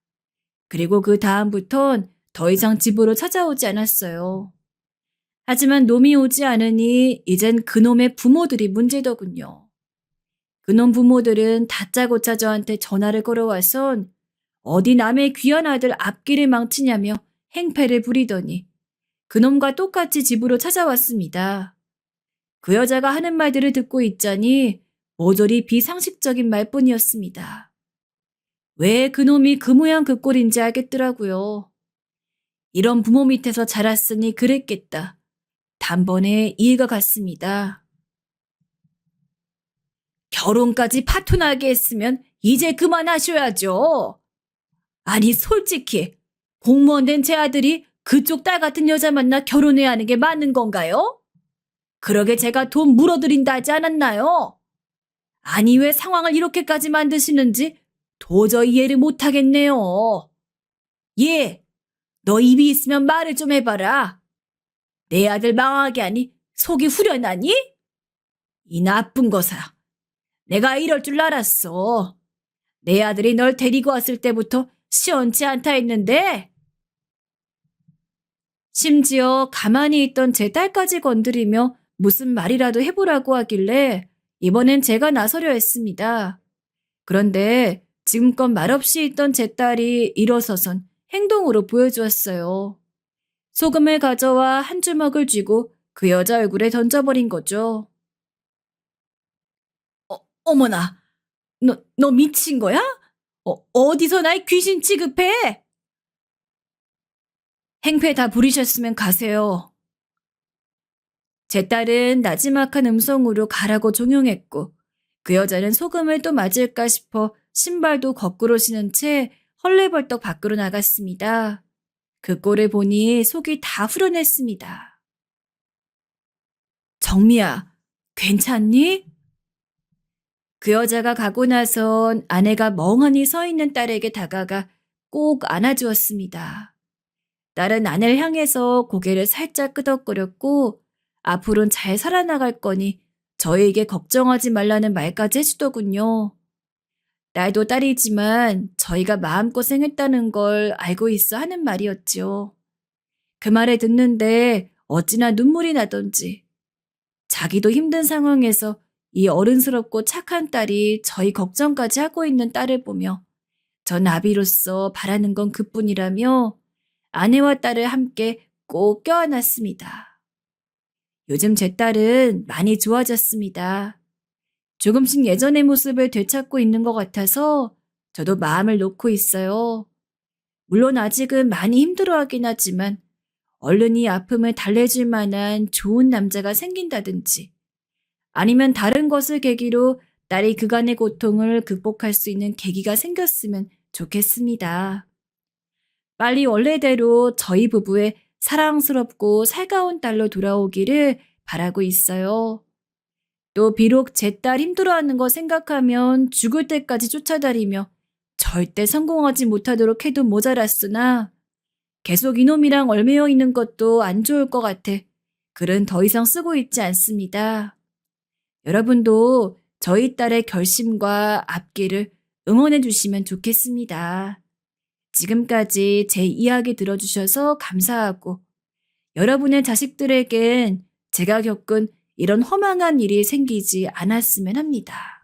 그리고 그 다음부턴 더 이상 집으로 찾아오지 않았어요. 하지만 놈이 오지 않으니 이젠 그놈의 부모들이 문제더군요. 그놈 부모들은 다짜고짜 저한테 전화를 걸어와선 어디 남의 귀한 아들 앞길을 망치냐며 행패를 부리더니 그놈과 똑같이 집으로 찾아왔습니다. 그 여자가 하는 말들을 듣고 있자니 모조리 비상식적인 말뿐이었습니다. 왜 그놈이 그 모양 그 꼴인지 알겠더라고요. 이런 부모 밑에서 자랐으니 그랬겠다. 단번에 이해가 갔습니다. 결혼까지 파토나게 했으면 이제 그만하셔야죠. 아니 솔직히 공무원 된 제 아들이 그쪽 딸 같은 여자 만나 결혼해야 하는 게 맞는 건가요? 그러게 제가 돈 물어드린다 하지 않았나요? 아니 왜 상황을 이렇게까지 만드시는지 도저히 이해를 못하겠네요. 예, 너 입이 있으면 말을 좀 해봐라. 내 아들 망하게 하니 속이 후련하니? 이 나쁜 것아. 내가 이럴 줄 알았어. 내 아들이 널 데리고 왔을 때부터 시원치 않다 했는데 심지어 가만히 있던 제 딸까지 건드리며 무슨 말이라도 해보라고 하길래 이번엔 제가 나서려 했습니다. 그런데 지금껏 말없이 있던 제 딸이 일어서선 행동으로 보여주었어요. 소금을 가져와 한 주먹을 쥐고 그 여자 얼굴에 던져버린 거죠. 어머나, 너 미친 거야? 어디서 날 귀신 취급해? 행패 다 부리셨으면 가세요. 제 딸은 나지막한 음성으로 가라고 종용했고 그 여자는 소금을 또 맞을까 싶어 신발도 거꾸로 신은 채 헐레벌떡 밖으로 나갔습니다. 그 꼴을 보니 속이 다 후련했습니다. 정미야, 괜찮니? 그 여자가 가고 나선 아내가 멍하니 서 있는 딸에게 다가가 꼭 안아주었습니다. 딸은 아내를 향해서 고개를 살짝 끄덕거렸고 앞으로는 잘 살아나갈 거니 저희에게 걱정하지 말라는 말까지 해주더군요. 딸도 딸이지만 저희가 마음고생했다는 걸 알고 있어 하는 말이었죠. 그 말을 듣는데 어찌나 눈물이 나던지 자기도 힘든 상황에서 이 어른스럽고 착한 딸이 저희 걱정까지 하고 있는 딸을 보며 전 아비로서 바라는 건 그뿐이라며 아내와 딸을 함께 꼭 껴안았습니다. 요즘 제 딸은 많이 좋아졌습니다. 조금씩 예전의 모습을 되찾고 있는 것 같아서 저도 마음을 놓고 있어요. 물론 아직은 많이 힘들어하긴 하지만 얼른 이 아픔을 달래줄 만한 좋은 남자가 생긴다든지 아니면 다른 것을 계기로 딸이 그간의 고통을 극복할 수 있는 계기가 생겼으면 좋겠습니다. 빨리 원래대로 저희 부부의 사랑스럽고 살가운 딸로 돌아오기를 바라고 있어요. 또 비록 제 딸 힘들어하는 거 생각하면 죽을 때까지 쫓아다니며 절대 성공하지 못하도록 해도 모자랐으나 계속 이놈이랑 얽매여 있는 것도 안 좋을 것 같아 글은 더 이상 쓰고 있지 않습니다. 여러분도 저희 딸의 결심과 앞길을 응원해 주시면 좋겠습니다. 지금까지 제 이야기 들어주셔서 감사하고 여러분의 자식들에겐 제가 겪은 이런 허망한 일이 생기지 않았으면 합니다.